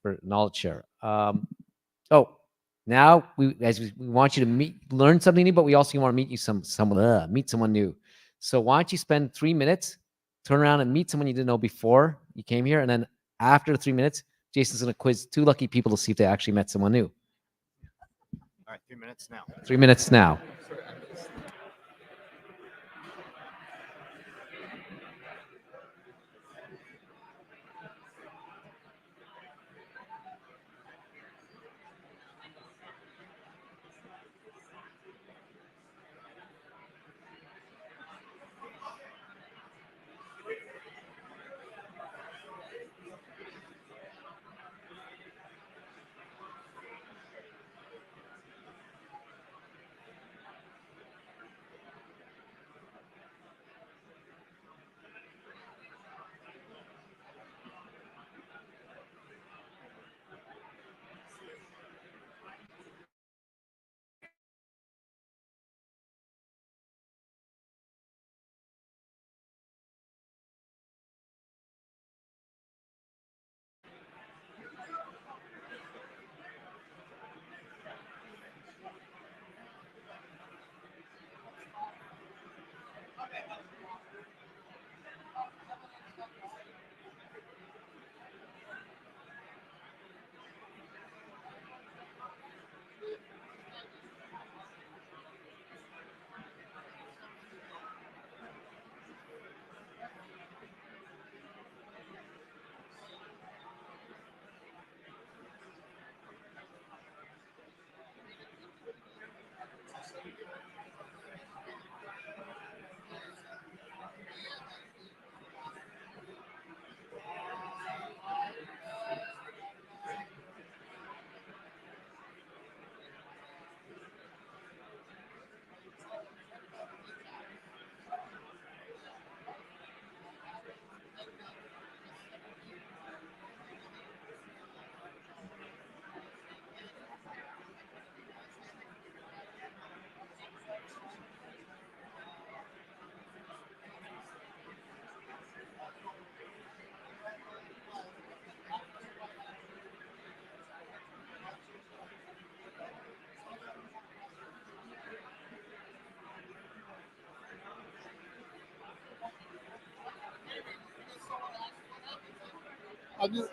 for knowledge share. Now we want you to learn something new, but we also want to meet someone new. So why don't you spend 3 minutes, turn around and meet someone you didn't know before you came here, and then after 3 minutes, Jason's going to quiz 2 lucky people to see if they actually met someone new. All right, 3 minutes now. 3 minutes now.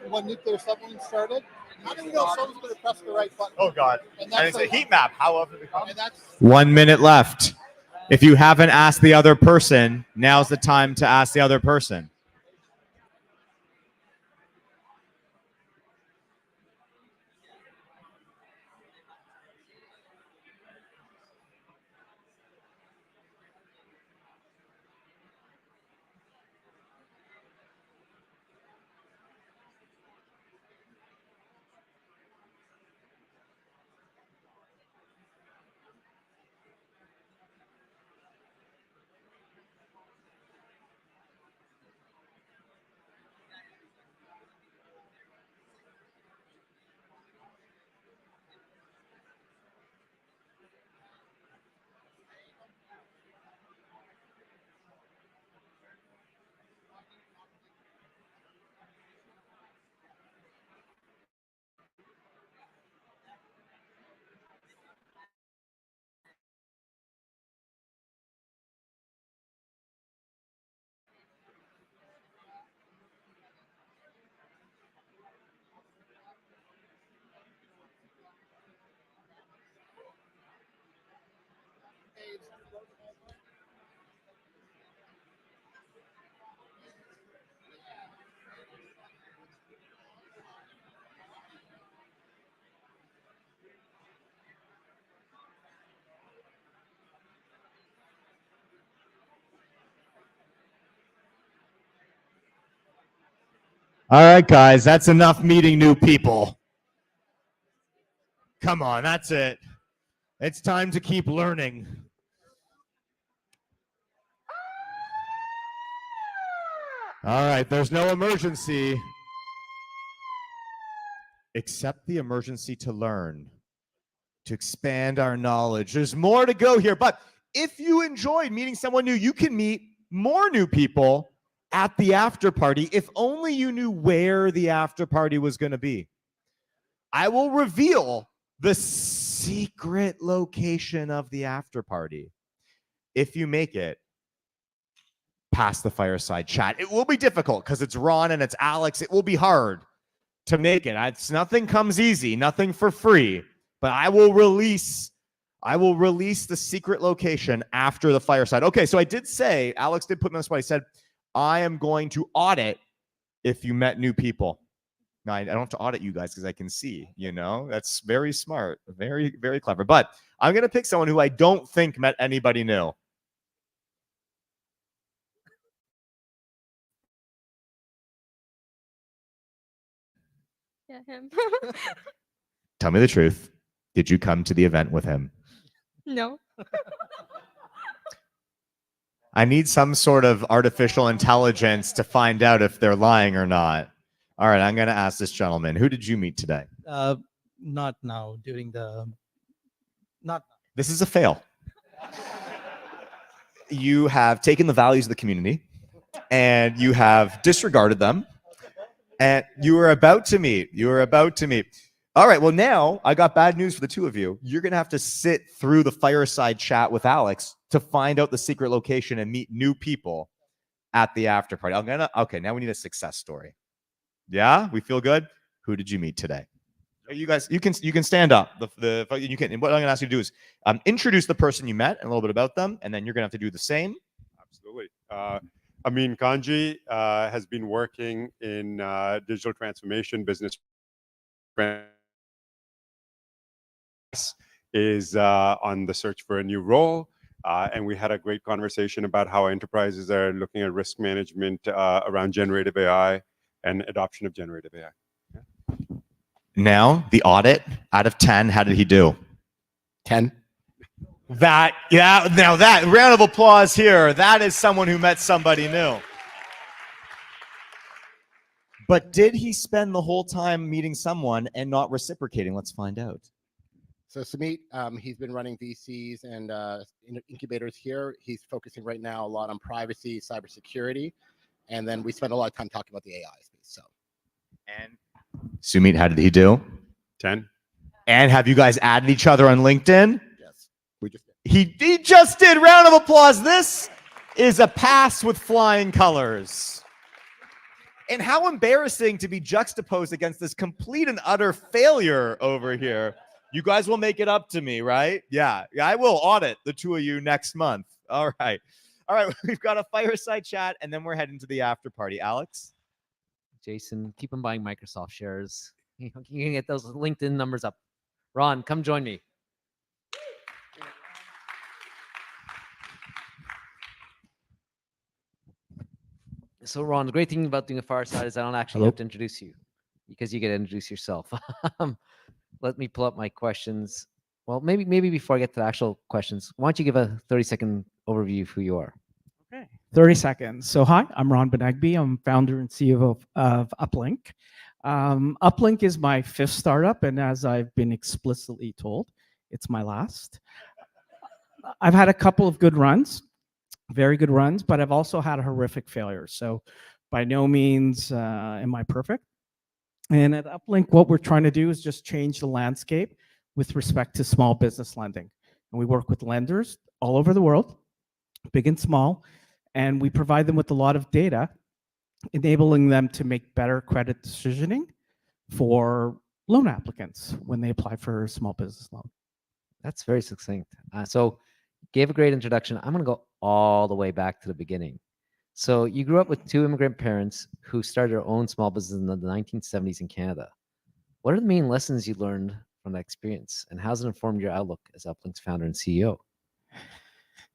when nuclear submarines started. How do we know someone's going to press the right button? Oh God! And And it's a like- heat map. How often they come? And that's 1 minute left. If you haven't asked the other person, now's the time to ask the other person. All right, guys, that's enough meeting new people. Come on, that's it. It's time to keep learning. All right, there's no emergency. Accept the emergency to learn, to expand our knowledge. There's more to go here, but if you enjoyed meeting someone new, you can meet more new people at the after party if only you knew where the after party was going to be. I will reveal the secret location of the after party if you make it past the fireside chat. It will be difficult because it's Ron and it's Alex. It will be hard to make it. Nothing comes easy, nothing for free, but I will release the secret location after the fireside. Okay, so I did say, Alex did put me on the spot. He said, I am going to audit if you met new people. Now, I don't have to audit you guys because I can see, you know, that's very smart, very, very clever. But I'm going to pick someone who I don't think met anybody new. Yeah, him. Tell me the truth. Did you come to the event with him? No. I need some sort of artificial intelligence to find out if they're lying or not. All right, I'm going to ask this gentleman. Who did you meet today? Not now, during the, not. This is a fail. You have taken the values of the community and you have disregarded them. And you were about to meet. All right, well, now I got bad news for the two of you. You're going to have to sit through the fireside chat with Alex to find out the secret location and meet new people at the after party. Okay, now we need a success story. Yeah, we feel good? Who did you meet today? You guys, you can stand up. You can. What I'm going to ask you to do is introduce the person you met and a little bit about them, and then you're going to have to do the same. Absolutely. Amin Kanji has been working in digital transformation, business is on the search for a new role. And we had a great conversation about how enterprises are looking at risk management around generative AI and adoption of generative AI. Now, the audit out of 10, how did he do? 10. Now that round of applause here. That is someone who met somebody new. But did he spend the whole time meeting someone and not reciprocating? Let's find out. So Sumit, he's been running VCs and incubators here. He's focusing right now a lot on privacy, cybersecurity, and then we spend a lot of time talking about the AI space. So, and Sumit, how did he do? 10. And have you guys added each other on LinkedIn? Yes, we just did. He just did. Round of applause. This is a pass with flying colors. And how embarrassing to be juxtaposed against this complete and utter failure over here. You guys will make it up to me, right? Yeah, I will audit the two of you next month. All right. We've got a fireside chat, and then we're heading to the after party. Alex? Jason, keep on buying Microsoft shares. You can get those LinkedIn numbers up. Ron, come join me. So Ron, the great thing about doing a fireside is I don't actually have to introduce you because you get to introduce yourself. Let me pull up my questions. Well, maybe before I get to the actual questions, why don't you give a 30-second overview of who you are? Okay, 30 seconds. So hi, I'm Ron Benegby. I'm founder and CEO of Uplink. Uplink is my 5th startup, and as I've been explicitly told, it's my last. I've had a couple of good runs, very good runs, but I've also had horrific failures. So by no means am I perfect. And at Uplink, what we're trying to do is just change the landscape with respect to small business lending. And we work with lenders all over the world, big and small, and we provide them with a lot of data, enabling them to make better credit decisioning for loan applicants when they apply for a small business loan. That's very succinct. So gave a great introduction. I'm going to go all the way back to the beginning. So you grew up with 2 immigrant parents who started their own small business in the 1970s in Canada. What are the main lessons you learned from that experience, and how has it informed your outlook as Uplink's founder and CEO?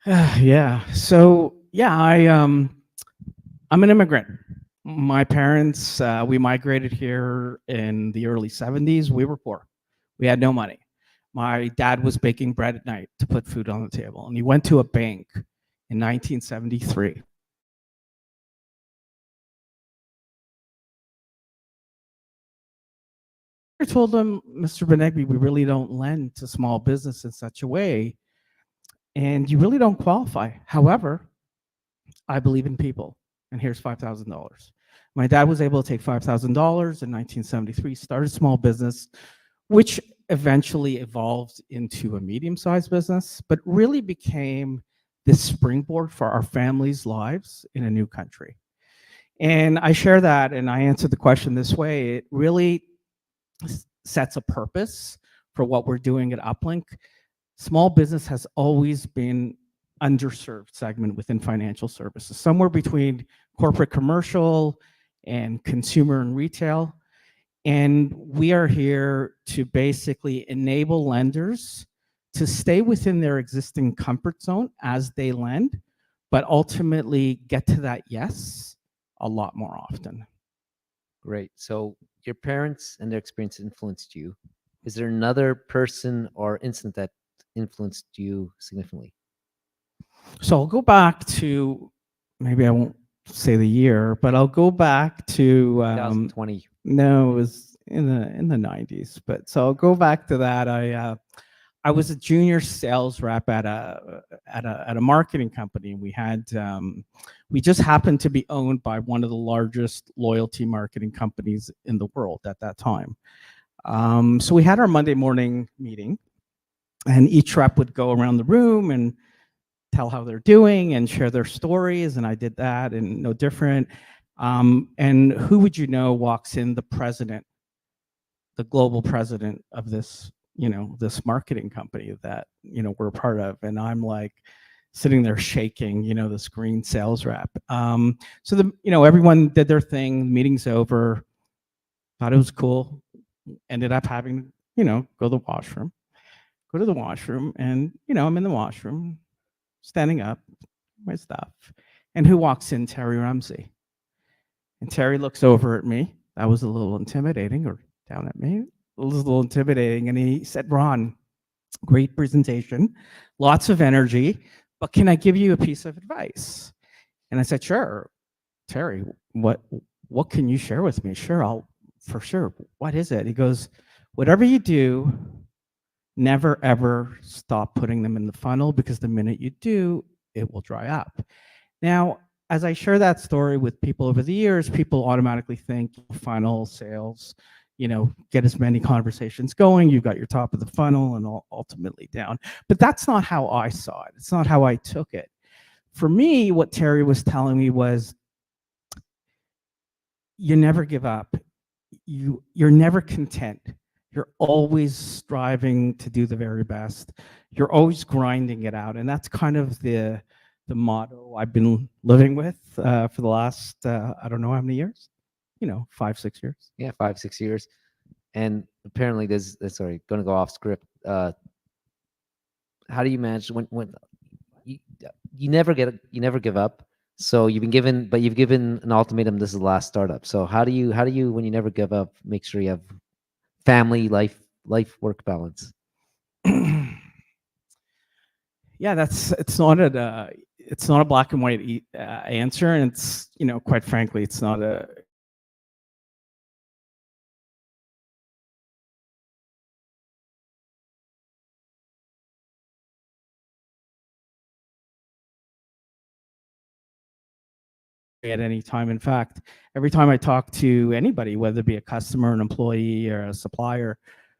Yeah. So yeah, I'm an immigrant. My parents, we migrated here in the early 70s. We were poor. We had no money. My dad was baking bread at night to put food on the table, and he went to a bank in 1973. I told him, Mr. Benegby, we really don't lend to small business in such a way, and you really don't qualify. However, I believe in people, and here's $5,000. My dad was able to take $5,000 in 1973, start a small business, which eventually evolved into a medium-sized business, but really became this springboard for our families' lives in a new country. And I share that, and I answer the question this way. It really sets a purpose for what we're doing at Uplink. Small business has always been underserved segment within financial services, somewhere between corporate commercial and consumer and retail. And we are here to basically enable lenders to stay within their existing comfort zone as they lend, but ultimately get to that yes a lot more often. Great. So your parents and their experience influenced you. Is there another person or incident that influenced you significantly? So I'll go back to, maybe I won't say the year, but I'll go back to 2020. No, it was in the 90s. But so I'll go back to that. I was a junior sales rep at a marketing company. We had we just happened to be owned by one of the largest loyalty marketing companies in the world at that time. So we had our Monday morning meeting, and each rep would go around the room and tell how they're doing and share their stories, and I did that, and no different. And who would you know walks in? The president, the global president of this, this marketing company that, we're a part of. And I'm like sitting there shaking, this green sales rep. So everyone did their thing, meeting's over, thought it was cool, ended up having, go to the washroom, and, I'm in the washroom, standing up, my stuff. And who walks in? Terry Ramsey. And Terry looks over at me. That was a little intimidating, or down at me. It was a little intimidating. And he said, Ron, great presentation, lots of energy, but can I give you a piece of advice? And I said, sure. Terry, what can you share with me? Sure, for sure. What is it? He goes, whatever you do, never ever stop putting them in the funnel, because the minute you do, it will dry up. Now, as I share that story with people over the years, people automatically think funnel sales, get as many conversations going, you've got your top of the funnel and ultimately down. But that's not how I saw it. It's not how I took it. For me, what Terry was telling me was, you never give up. You're never content. You're always striving to do the very best. You're always grinding it out, and that's kind of the motto I've been living with for the last I don't know how many years. 5, 6 years. Yeah, 5, 6 years. And apparently there's sorry, gonna go off script. How do you manage when you never give up? So you've given an ultimatum. This is the last startup. So how do you when you never give up make sure you have family life work balance? Yeah, it's not a black and white answer, and it's quite frankly it's not a at any time. In fact, every time I talk to anybody, whether it be a customer, an employee, or a supplier,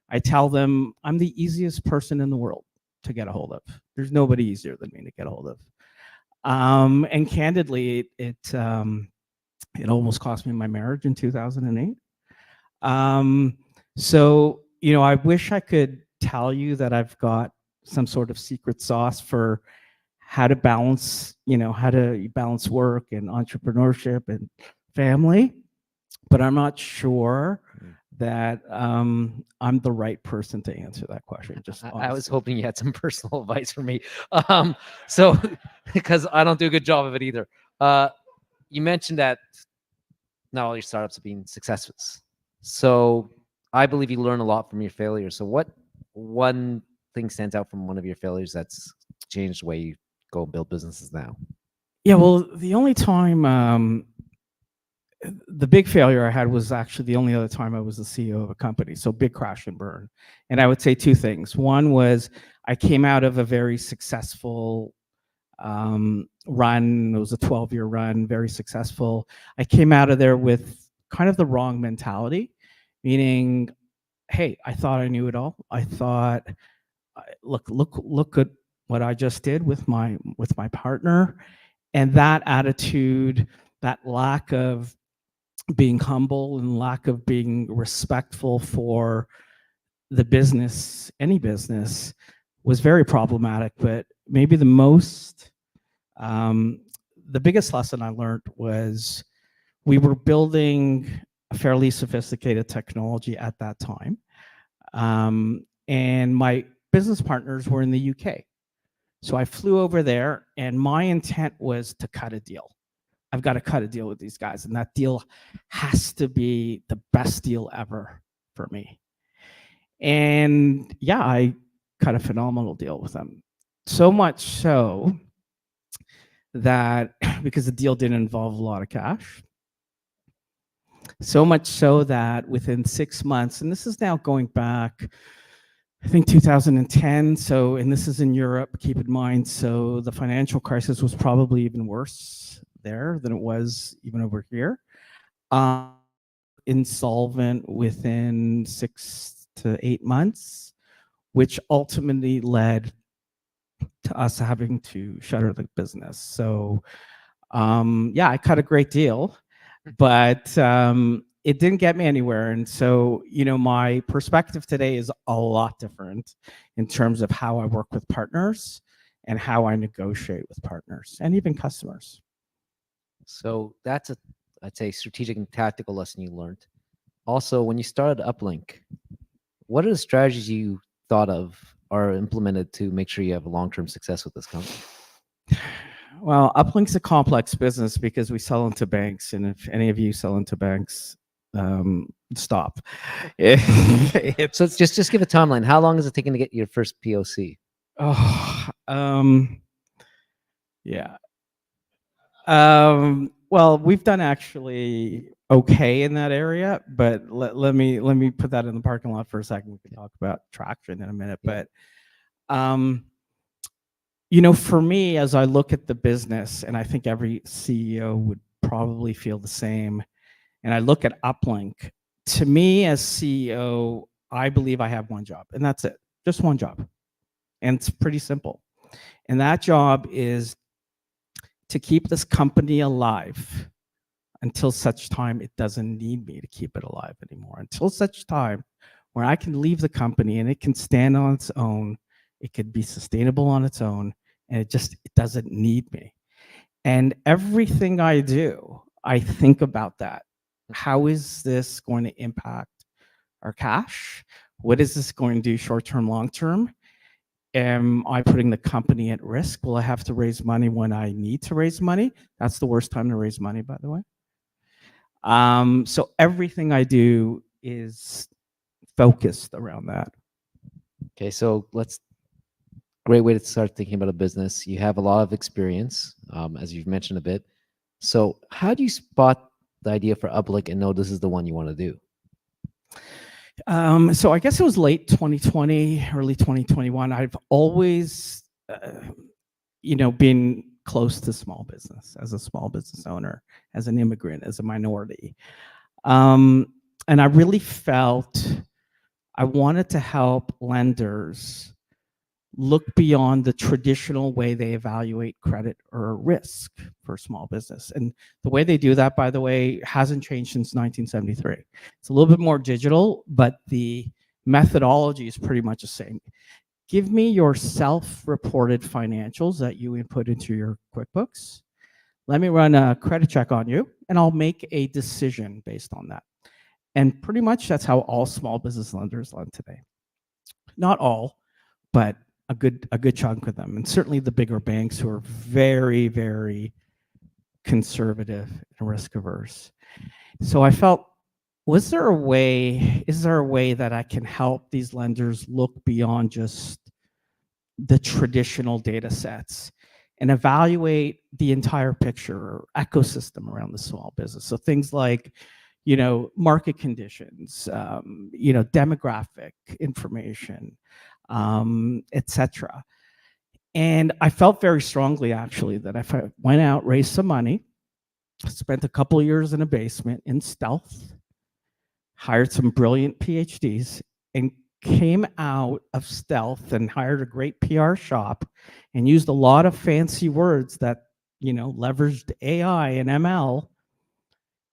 I tell them I'm the easiest person in the world to get a hold of. There's nobody easier than me to get a hold of. And candidly, it almost cost me my marriage in 2008. So I wish I could tell you that I've got some sort of secret sauce for how to balance work and entrepreneurship and family, but I'm not sure that I'm the right person to answer that question. Just I was hoping you had some personal advice for me. So because I don't do a good job of it either. You mentioned that not all your startups have been successes. So I believe you learn a lot from your failures. So what one thing stands out from one of your failures that's changed the way you go and build businesses now? Yeah, well, the only time the big failure I had was actually the only other time I was the CEO of a company. So big crash and burn. And I would say two things. One was I came out of a very successful run. It was a 12-year run, very successful. I came out of there with kind of the wrong mentality, meaning, hey, I thought I knew it all. I thought, look at what I just did with my partner. And that attitude, that lack of being humble and lack of being respectful for the business, any business, was very problematic. But maybe the biggest lesson I learned was we were building a fairly sophisticated technology at that time. And my business partners were in the UK. So I flew over there, and my intent was to cut a deal. I've got to cut a deal with these guys, and that deal has to be the best deal ever for me. And yeah, I cut a phenomenal deal with them. So much so that because the deal didn't involve a lot of cash, so much so that within 6 months, and this is now going back, I think 2010. So, and this is in Europe, keep in mind. So the financial crisis was probably even worse there than it was even over here. Insolvent within 6 to 8 months, which ultimately led to us having to shutter the business. So, yeah, I cut a great deal, but it didn't get me anywhere. And so, my perspective today is a lot different in terms of how I work with partners and how I negotiate with partners and even customers. So that's I'd say, strategic and tactical lesson you learned. Also, when you started Uplink, what are the strategies you thought of or implemented to make sure you have a long-term success with this company? Well, Uplink's a complex business because we sell into banks, and if any of you sell into banks, stop. So just give a timeline. How long is it taking to get your first POC? Oh, yeah. Well, we've done actually okay in that area, but let me put that in the parking lot for a second. We can talk about traction in a minute, but for me, as I look at the business, and I think every CEO would probably feel the same, and I look at Uplink, to me as CEO, I believe I have one job, and that's it, just one job, and it's pretty simple, and that job is to keep this company alive until such time it doesn't need me to keep it alive anymore. Until such time where I can leave the company and it can stand on its own, it could be sustainable on its own, and it doesn't need me. And everything I do, I think about that. How is this going to impact our cash? What is this going to do short-term, long-term? Am I putting the company at risk? Will I have to raise money when I need to raise money? That's the worst time to raise money, by the way. So everything I do is focused around that. Okay, so great way to start thinking about a business. You have a lot of experience, as you've mentioned a bit. So how do you spot the idea for Uplink and know this is the one you want to do? So I guess it was late 2020, early 2021. I've always, been close to small business as a small business owner, as an immigrant, as a minority. And I really felt I wanted to help lenders look beyond the traditional way they evaluate credit or risk for small business. And the way they do that, by the way, hasn't changed since 1973. It's a little bit more digital, but the methodology is pretty much the same. Give me your self-reported financials that you input into your QuickBooks. Let me run a credit check on you, and I'll make a decision based on that. And pretty much that's how all small business lenders lend today. Not all, but a good chunk of them, and certainly the bigger banks who are very, very conservative and risk averse. So I felt, is there a way that I can help these lenders look beyond just the traditional data sets and evaluate the entire picture or ecosystem around the small business? So things like, market conditions, demographic information, etc. And I felt very strongly, actually, that if I went out, raised some money, spent a couple of years in a basement in stealth, hired some brilliant PhDs, and came out of stealth and hired a great PR shop and used a lot of fancy words that, leveraged AI and ML,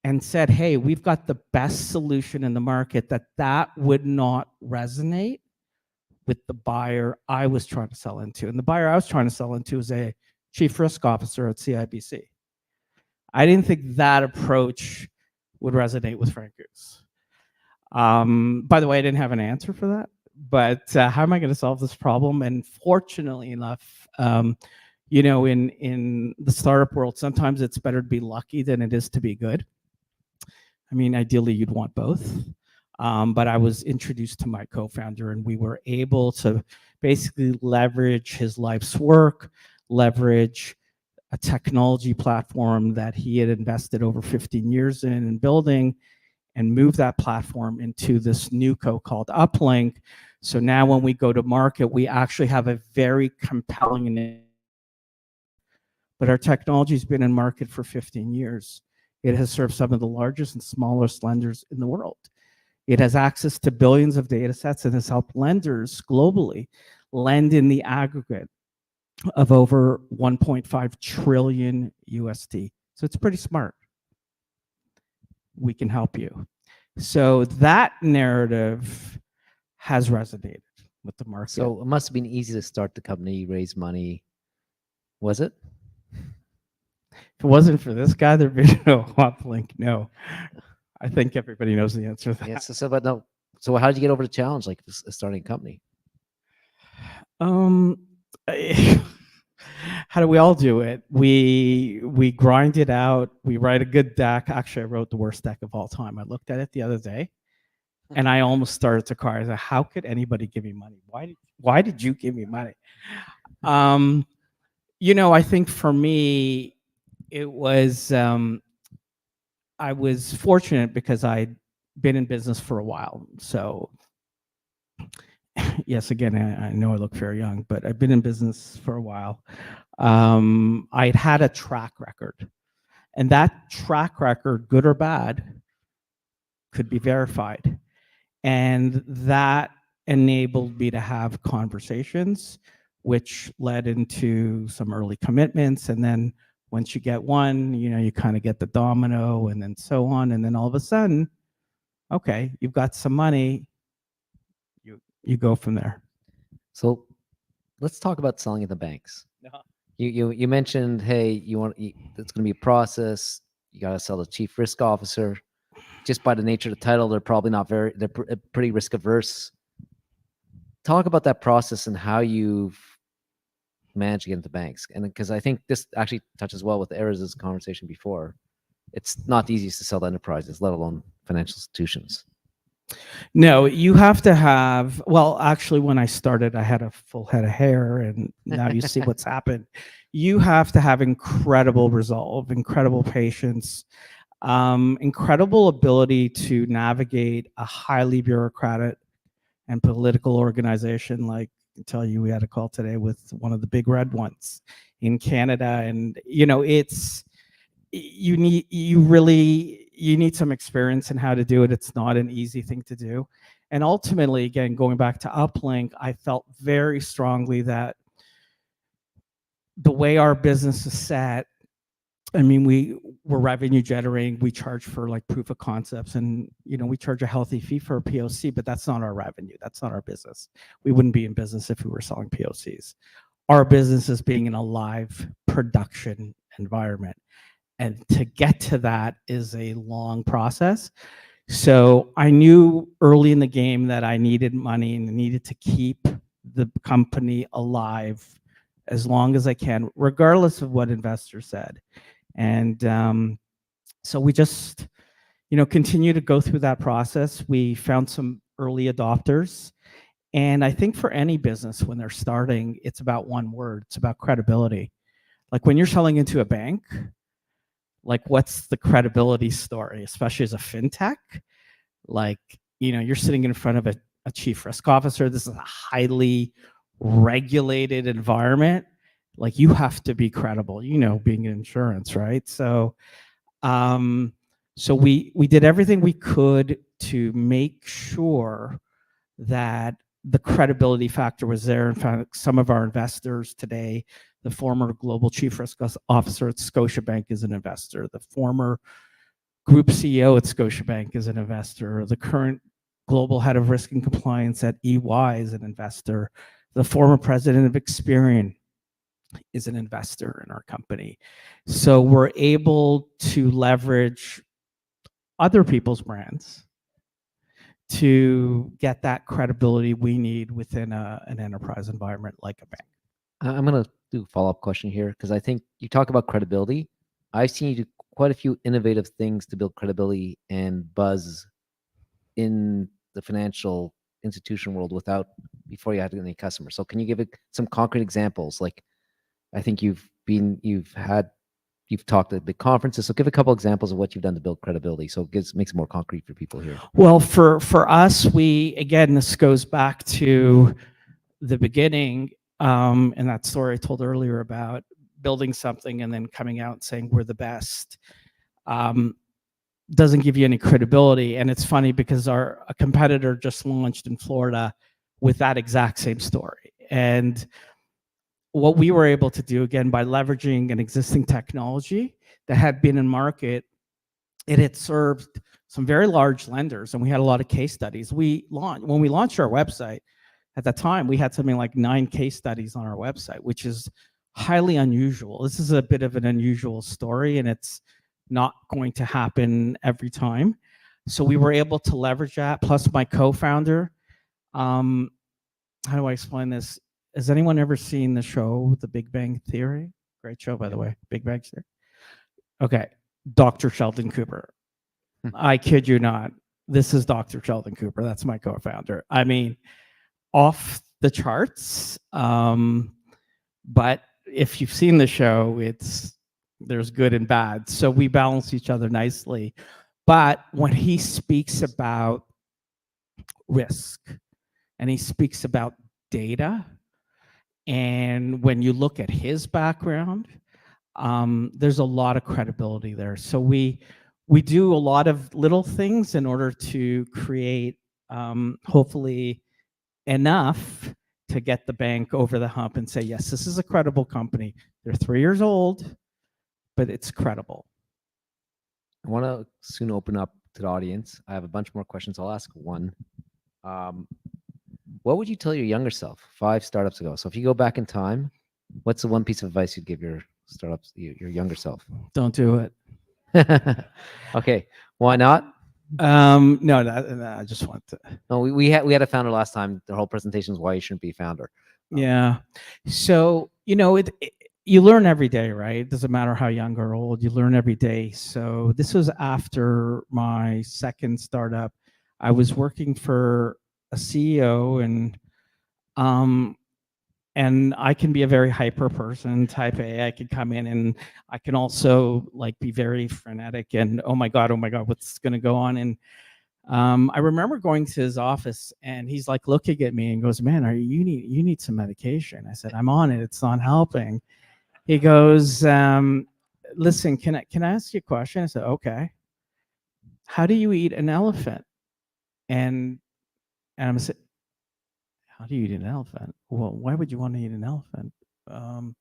and said, hey, we've got the best solution in the market, that would not resonate with the buyer I was trying to sell into. And the buyer I was trying to sell into is a chief risk officer at CIBC. I didn't think that approach would resonate with Frank Goose. By the way, I didn't have an answer for that, but how am I going to solve this problem? And fortunately enough, in the startup world, sometimes it's better to be lucky than it is to be good. I mean, ideally, you'd want both. But I was introduced to my co-founder, and we were able to basically leverage his life's work, leverage a technology platform that he had invested over 15 years in building, and move that platform into this new co called Uplink. So now when we go to market, we actually have a very compelling, but our technology has been in market for 15 years. It has served some of the largest and smallest lenders in the world. It has access to billions of data sets and has helped lenders globally lend in the aggregate of over 1.5 trillion USD. So it's pretty smart. We can help you. So that narrative has resonated with the market. So it must have been easy to start the company, raise money. Was it? If it wasn't for this guy, there'd be no Uplink. No. I think everybody knows the answer to that. Yes. But no. So how did you get over the challenge, like starting a company? How do we all do it? We grind it out. We write a good deck. Actually, I wrote the worst deck of all time. I looked at it the other day, and I almost started to cry. I said, "How could anybody give me money? Why did you give me money?" I think for me, it was. I was fortunate because I'd been in business for a while. So yes, again, I know I look very young, but I've been in business for a while. I'd had a track record, and that track record, good or bad, could be verified. And that enabled me to have conversations, which led into some early commitments. And then Once you get one, you kind of get the domino and then so on. And then all of a sudden, okay, you've got some money. You go from there. So let's talk about selling at the banks. You mentioned, hey, it's going to be a process. You got to sell the chief risk officer. Just by the nature of the title, they're probably not they're pretty risk averse. Talk about that process and how you've managed to get into banks. And because I think this actually touches well with Erez's conversation before. It's not the easiest to sell to enterprises, let alone financial institutions. No, you have to have, well, actually, when I started, I had a full head of hair, and now you see what's happened. You have to have incredible resolve, incredible patience, incredible ability to navigate a highly bureaucratic and political organization. Like, I tell you, we had a call today with one of the big red ones in Canada, and you need some experience in how to do it. It's not an easy thing to do. And ultimately, again, going back to Uplink, I felt very strongly that the way our business is set, I mean, we're revenue generating. We charge for like proof of concepts, and we charge a healthy fee for a POC, but that's not our revenue. That's not our business. We wouldn't be in business if we were selling POCs. Our business is being in a live production environment. And to get to that is a long process. So I knew early in the game that I needed money and needed to keep the company alive as long as I can, regardless of what investors said. And so we just, continue to go through that process. We found some early adopters. And I think for any business, when they're starting, it's about one word. It's about credibility. Like when you're selling into a bank, like what's the credibility story, especially as a fintech? Like, you're sitting in front of a chief risk officer. This is a highly regulated environment. Like you have to be credible, being in insurance, right? So, we did everything we could to make sure that the credibility factor was there. In fact, some of our investors today, the former global chief risk officer at Scotiabank is an investor. The former group CEO at Scotiabank is an investor. The current global head of risk and compliance at EY is an investor. The former president of Experian is an investor in our company. So we're able to leverage other people's brands to get that credibility we need within an enterprise environment like a bank. I'm going to do a follow-up question here because I think you talk about credibility. I've seen you do quite a few innovative things to build credibility and buzz in the financial institution world before you had any customers. So can you give some concrete examples? Like, I think you've talked at big conferences. So give a couple examples of what you've done to build credibility. So it makes it more concrete for people here. Well, for us, this goes back to the beginning, and that story I told earlier about building something and then coming out and saying we're the best. Doesn't give you any credibility. And it's funny because a competitor just launched in Florida with that exact same story. And what we were able to do, again, by leveraging an existing technology that had been in market, it had served some very large lenders, and we had a lot of case studies. When we launched our website, at the time, we had something like 9 case studies on our website, which is highly unusual. This is a bit of an unusual story, and it's not going to happen every time. So we were able to leverage that. Plus, my co-founder, how do I explain this? Has anyone ever seen the show, The Big Bang Theory? Great show, by the way, Big Bang Theory. Okay, Dr. Sheldon Cooper. I kid you not. This is Dr. Sheldon Cooper. That's my co-founder. I mean, off the charts. But if you've seen the show, there's good and bad. So we balance each other nicely. But when he speaks about risk and he speaks about data, and when you look at his background, there's a lot of credibility there. So we do a lot of little things in order to create, hopefully, enough to get the bank over the hump and say, yes, this is a credible company. They're 3 years old. but it's credible. I want to soon open up to the audience. I have a bunch more questions. I'll ask one. What would you tell your younger self 5 startups ago? So if you go back in time, what's the one piece of advice you'd give your startups, your younger self? Don't do it. Okay, why not? No, I just want to. No, we had a founder last time. The whole presentation was why you shouldn't be a founder. Yeah. So, you learn every day, right? It doesn't matter how young or old, you learn every day. So this was after my second startup. I was working for a CEO, and I can be a very hyper person, type A. I could come in and I can also like be very frenetic and oh my God, what's gonna go on? And I remember going to his office and he's like looking at me and goes, "Man, you need some medication?" I said, "I'm on it. It's not helping." He goes, "Listen, can I ask you a question?" I said, "Okay." "How do you eat an elephant?" And I'm saying, "How do you eat an elephant?" "Well, why would you want to eat an elephant?" And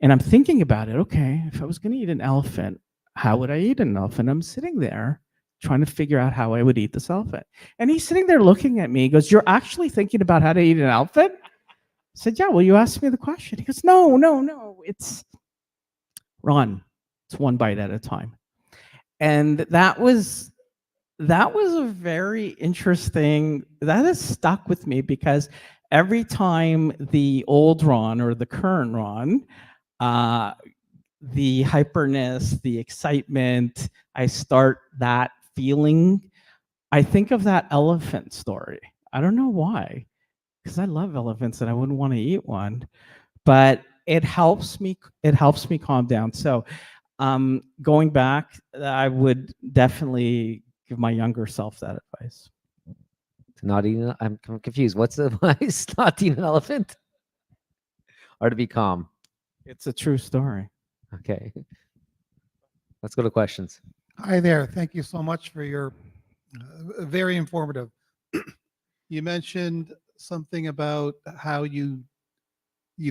I'm thinking about it. Okay, if I was going to eat an elephant, how would I eat an elephant? I'm sitting there trying to figure out how I would eat this elephant. And he's sitting there looking at me. He goes, "You're actually thinking about how to eat an elephant?" I said, "Yeah, well, you asked me the question." He goes, No, it's run. It's one bite at a time. And that was a very interesting, that has stuck with me because every time the old Ron or the current Ron, the hyperness, the excitement, I start that feeling, I think of that elephant story. I don't know why, because I love elephants and I wouldn't want to eat one, but it helps me calm down. So going back, I would definitely give my younger self that advice. To not eating, I'm confused. What's the advice? Not eating an elephant? Or to be calm? It's a true story. Okay. Let's go to questions. Hi there. Thank you so much for your very informative. You mentioned something about how you've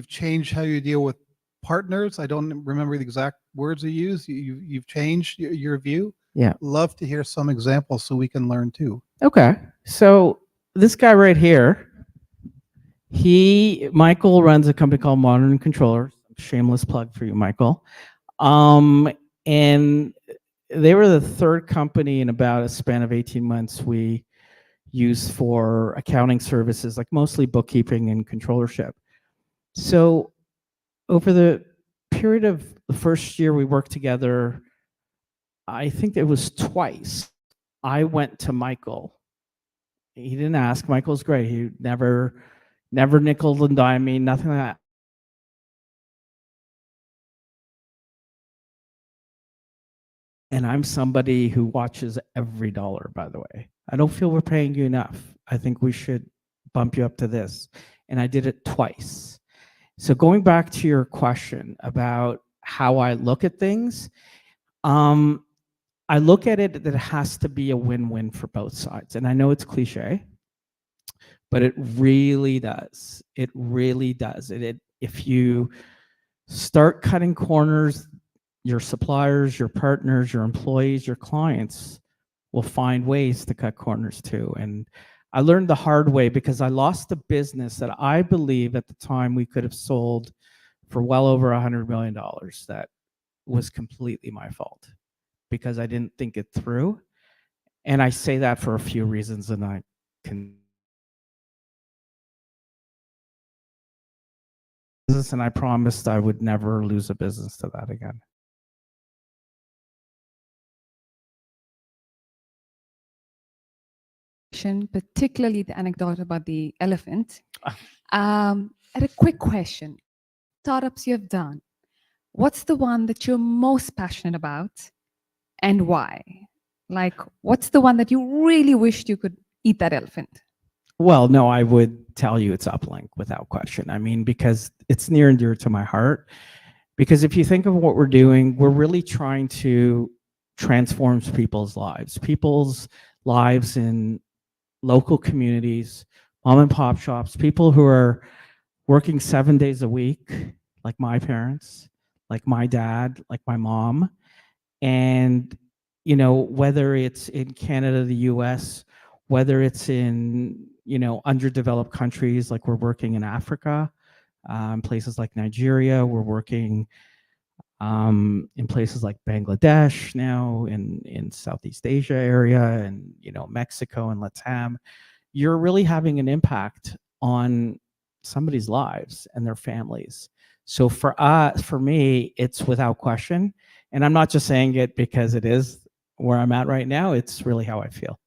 changed how you deal with partners. I don't remember the exact words you used. You've changed your view. Yeah. Love to hear some examples so we can learn too. Okay. So this guy right here, Michael runs a company called Modern Controllers. Shameless plug for you, Michael. And they were the third company in about a span of 18 months we used for accounting services, like mostly bookkeeping and controllership. So over the period of the first year we worked together, I think it was twice, I went to Michael. He didn't ask. Michael's great. He never nickel and dime me, nothing like that. And I'm somebody who watches every dollar, by the way. I don't feel we're paying you enough. I think we should bump you up to this. And I did it twice. So going back to your question about how I look at things, I look at it that it has to be a win-win for both sides. And I know it's cliche, but it really does. It really does. If you start cutting corners, your suppliers, your partners, your employees, your clients will find ways to cut corners too. And I learned the hard way because I lost a business that I believe at the time we could have sold for well over $100 million. That was completely my fault because I didn't think it through. And I say that for a few reasons, and I can. And I promised I would never lose a business to that again. Particularly the anecdote about the elephant. And a quick question. Startups you have done, what's the one that you're most passionate about and why? Like, what's the one that you really wished you could eat that elephant? Well, no, I would tell you it's Uplink without question. I mean, because it's near and dear to my heart. Because if you think of what we're doing, we're really trying to transform people's lives in local communities, mom and pop shops, people who are working 7 days a week, like my parents, like my dad, like my mom. And, you know, whether it's in Canada, the US, whether it's in, you know, underdeveloped countries, like we're working in Africa, places like Nigeria, we're working in places like Bangladesh now, in Southeast Asia area, and, you know, Mexico and Latam. You're really having an impact on somebody's lives and their families. So for me, it's without question. And I'm not just saying it because it is where I'm at right now. It's really how I feel.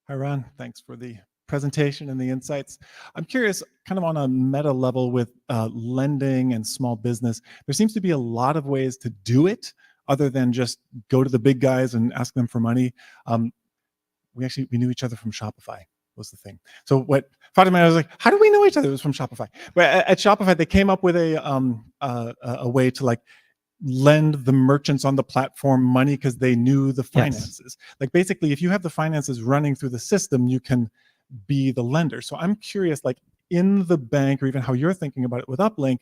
Hi, Ron. Thanks for the presentation and the insights. I'm curious, kind of on a meta level with lending and small business, there seems to be a lot of ways to do it other than just go to the big guys and ask them for money. We knew each other from Shopify was the thing. So what Fatima, I was like, how do we know each other? It was from Shopify. But at Shopify, they came up with a way to like lend the merchants on the platform money because they knew the finances. Like basically, if you have the finances running through the system, you can be the lender. So I'm curious, like in the bank, or even how you're thinking about it with Uplink,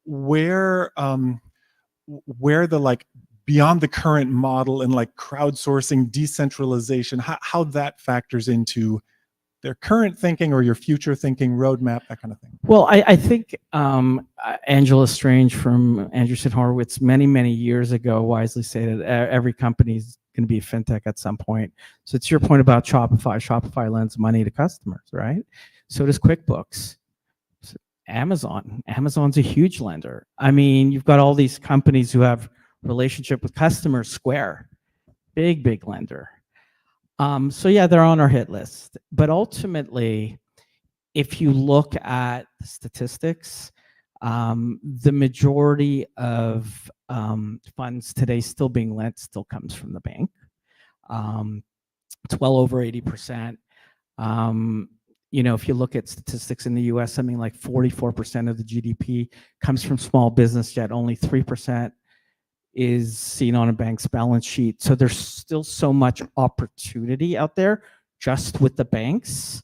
where the like beyond the current model and like crowdsourcing, decentralization, how that factors into their current thinking or your future thinking roadmap, that kind of thing. Well, I think Angela Strange from Andreessen Horowitz many, many years ago wisely stated every company is going to be a fintech at some point. So it's your point about Shopify. Shopify lends money to customers, right? So does QuickBooks. Amazon's a huge lender. I mean, you've got all these companies who have relationship with customers. Square, big lender. So yeah, they're on our hit list. But ultimately, if you look at the statistics, the majority of funds today still being lent still comes from the bank. It's well over 80%. You know, if you look at statistics in the US, something like 44% of the GDP comes from small business, yet only 3% is seen on a bank's balance sheet. So there's still so much opportunity out there just with the banks.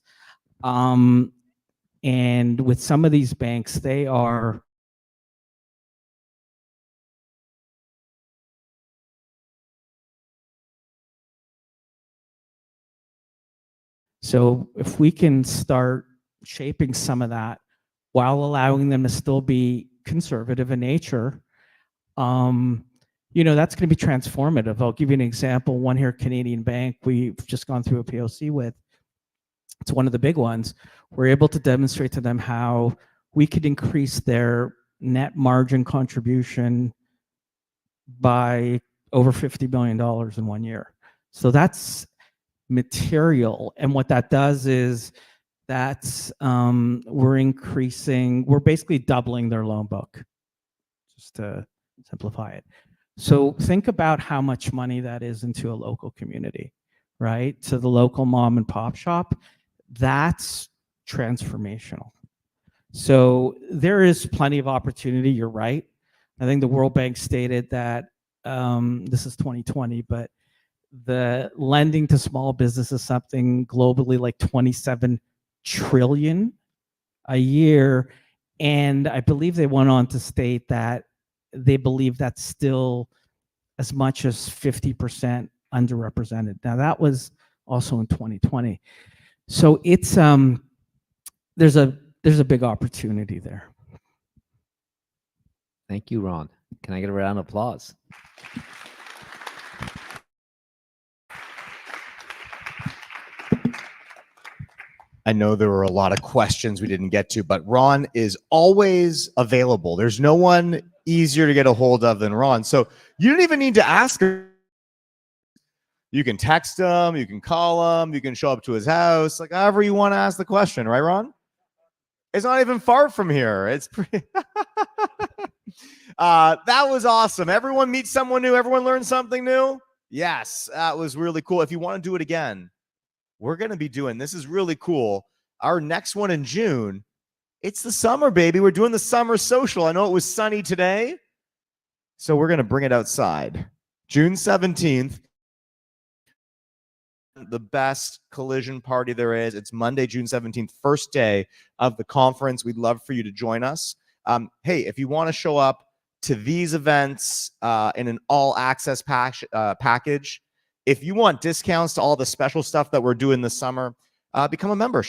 And with some of these banks, they are so if we can start shaping some of that while allowing them to still be conservative in nature, you know, that's going to be transformative. I'll give you an example. One here, Canadian Bank, we've just gone through a POC with. It's one of the big ones. We're able to demonstrate to them how we could increase their net margin contribution by over $50 million in 1 year. So that's material. And what that does is that's we're basically doubling their loan book, just to simplify it. So think about how much money that is into a local community, right? To the local mom and pop shop. That's transformational. So there is plenty of opportunity. You're right. I think the World Bank stated that this is 2020, but the lending to small business is something globally like 27 trillion a year. And I believe they went on to state that they believe that's still as much as 50% underrepresented. Now that was also in 2020. So it's there's a big opportunity there. Thank you, Ron. Can I get a round of applause? I know there were a lot of questions we didn't get to, but Ron is always available. There's no one easier to get a hold of than Ron. So you don't even need to ask him. You can text him, you can call him, you can show up to his house, like however you want to ask the question, right, Ron? It's not even far from here. It's pretty. That was awesome. Everyone meets someone new. Everyone learns something new. Yes, that was really cool. If you want to do it again, we're going to be doing, this is really cool. Our next one in June, it's the summer, baby. We're doing the summer social. I know it was sunny today, so we're going to bring it outside. June 17th, the best collision party there is. It's Monday, June 17th, first day of the conference. We'd love for you to join us. Hey, if you want to show up to these events in an all access package, if you want discounts to all the special stuff that we're doing this summer, become a member.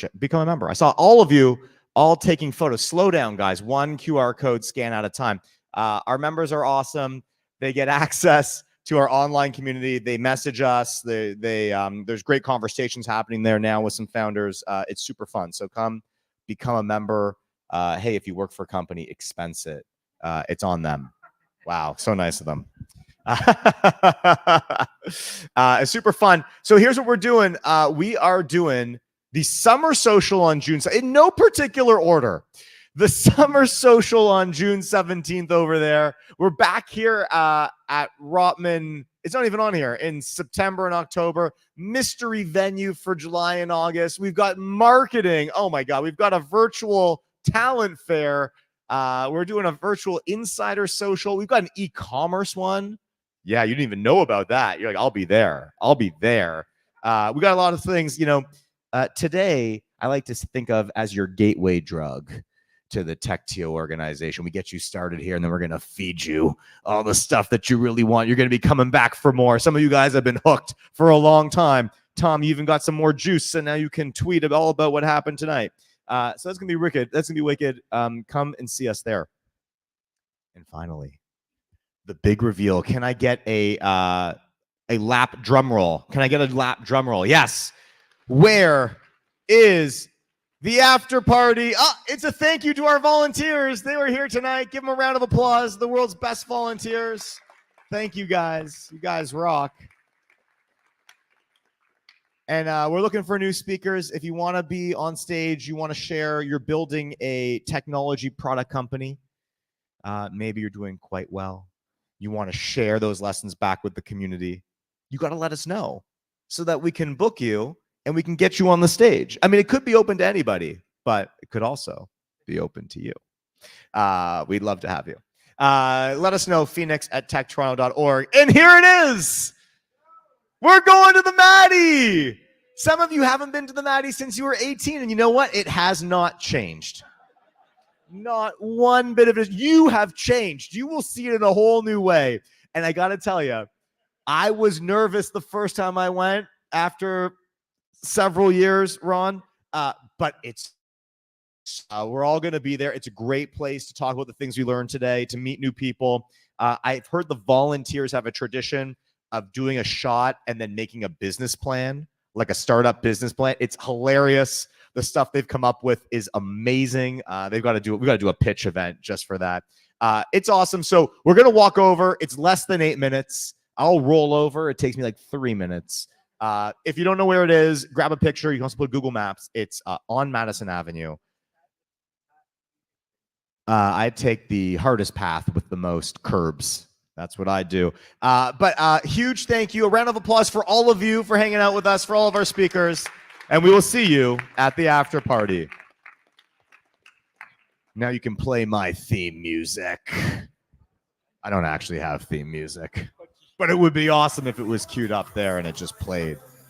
I saw all of you all taking photos. Slow down, guys. One QR code scan at a time. Our members are awesome. They get access to our online community. They message us. There's great conversations happening there now with some founders. It's super fun. So come become a member. Hey, if you work for a company, expense it. It's on them. Wow, so nice of them. It's super fun. So here's what we're doing. We are doing the summer social on June, in no particular order. The summer social on June 17th over there. We're back here at Rotman. It's not even on here. In September and October. Mystery venue for July and August. We've got marketing. Oh my God. We've got a virtual talent fair. We're doing a virtual insider social. We've got an e-commerce one. Yeah, you didn't even know about that. You're like, I'll be there. I'll be there. We got a lot of things. Today I like to think of as your gateway drug to the TechTO organization. We get you started here, and then we're going to feed you all the stuff that you really want. You're going to be coming back for more. Some of you guys have been hooked for a long time. Tom, you even got some more juice, and now you can tweet all about what happened tonight. So that's going to be wicked. That's going to be wicked. Come and see us there. And finally, the big reveal. Can I get a lap drum roll? Can I get a lap drum roll? Yes. Where is the after party? Oh, it's a thank you to our volunteers. They were here tonight. Give them a round of applause. The world's best volunteers. Thank you, guys. You guys rock. And we're looking for new speakers. If you want to be on stage, you want to share, you're building a technology product company. Maybe you're doing quite well. You want to share those lessons back with the community. You got to let us know so that we can book you and we can get you on the stage. I mean, it could be open to anybody, but it could also be open to you. We'd love to have you. Let us know, phoenix@techtoronto.org. And here it is. We're going to the Maddie. Some of you haven't been to the Maddie since you were 18, and you know what? It has not changed. Not one bit of it. You have changed. You will see it in a whole new way. And I got to tell you, I was nervous the first time I went after several years, Ron, but we're all going to be there. It's a great place to talk about the things we learned today, to meet new people. I've heard the volunteers have a tradition of doing a shot and then making a business plan, like a startup business plan. It's hilarious. The stuff they've come up with is amazing. We got to do a pitch event just for that. It's awesome. So we're going to walk over. It's less than 8 minutes. I'll roll over. It takes me like 3 minutes. If you don't know where it is, grab a picture. You can also put Google Maps. It's on Madison Avenue. I take the hardest path with the most curbs. That's what I do. But huge thank you. A round of applause for all of you for hanging out with us, for all of our speakers. And we will see you at the after party. Now you can play my theme music. I don't actually have theme music, but it would be awesome if it was queued up there and it just played.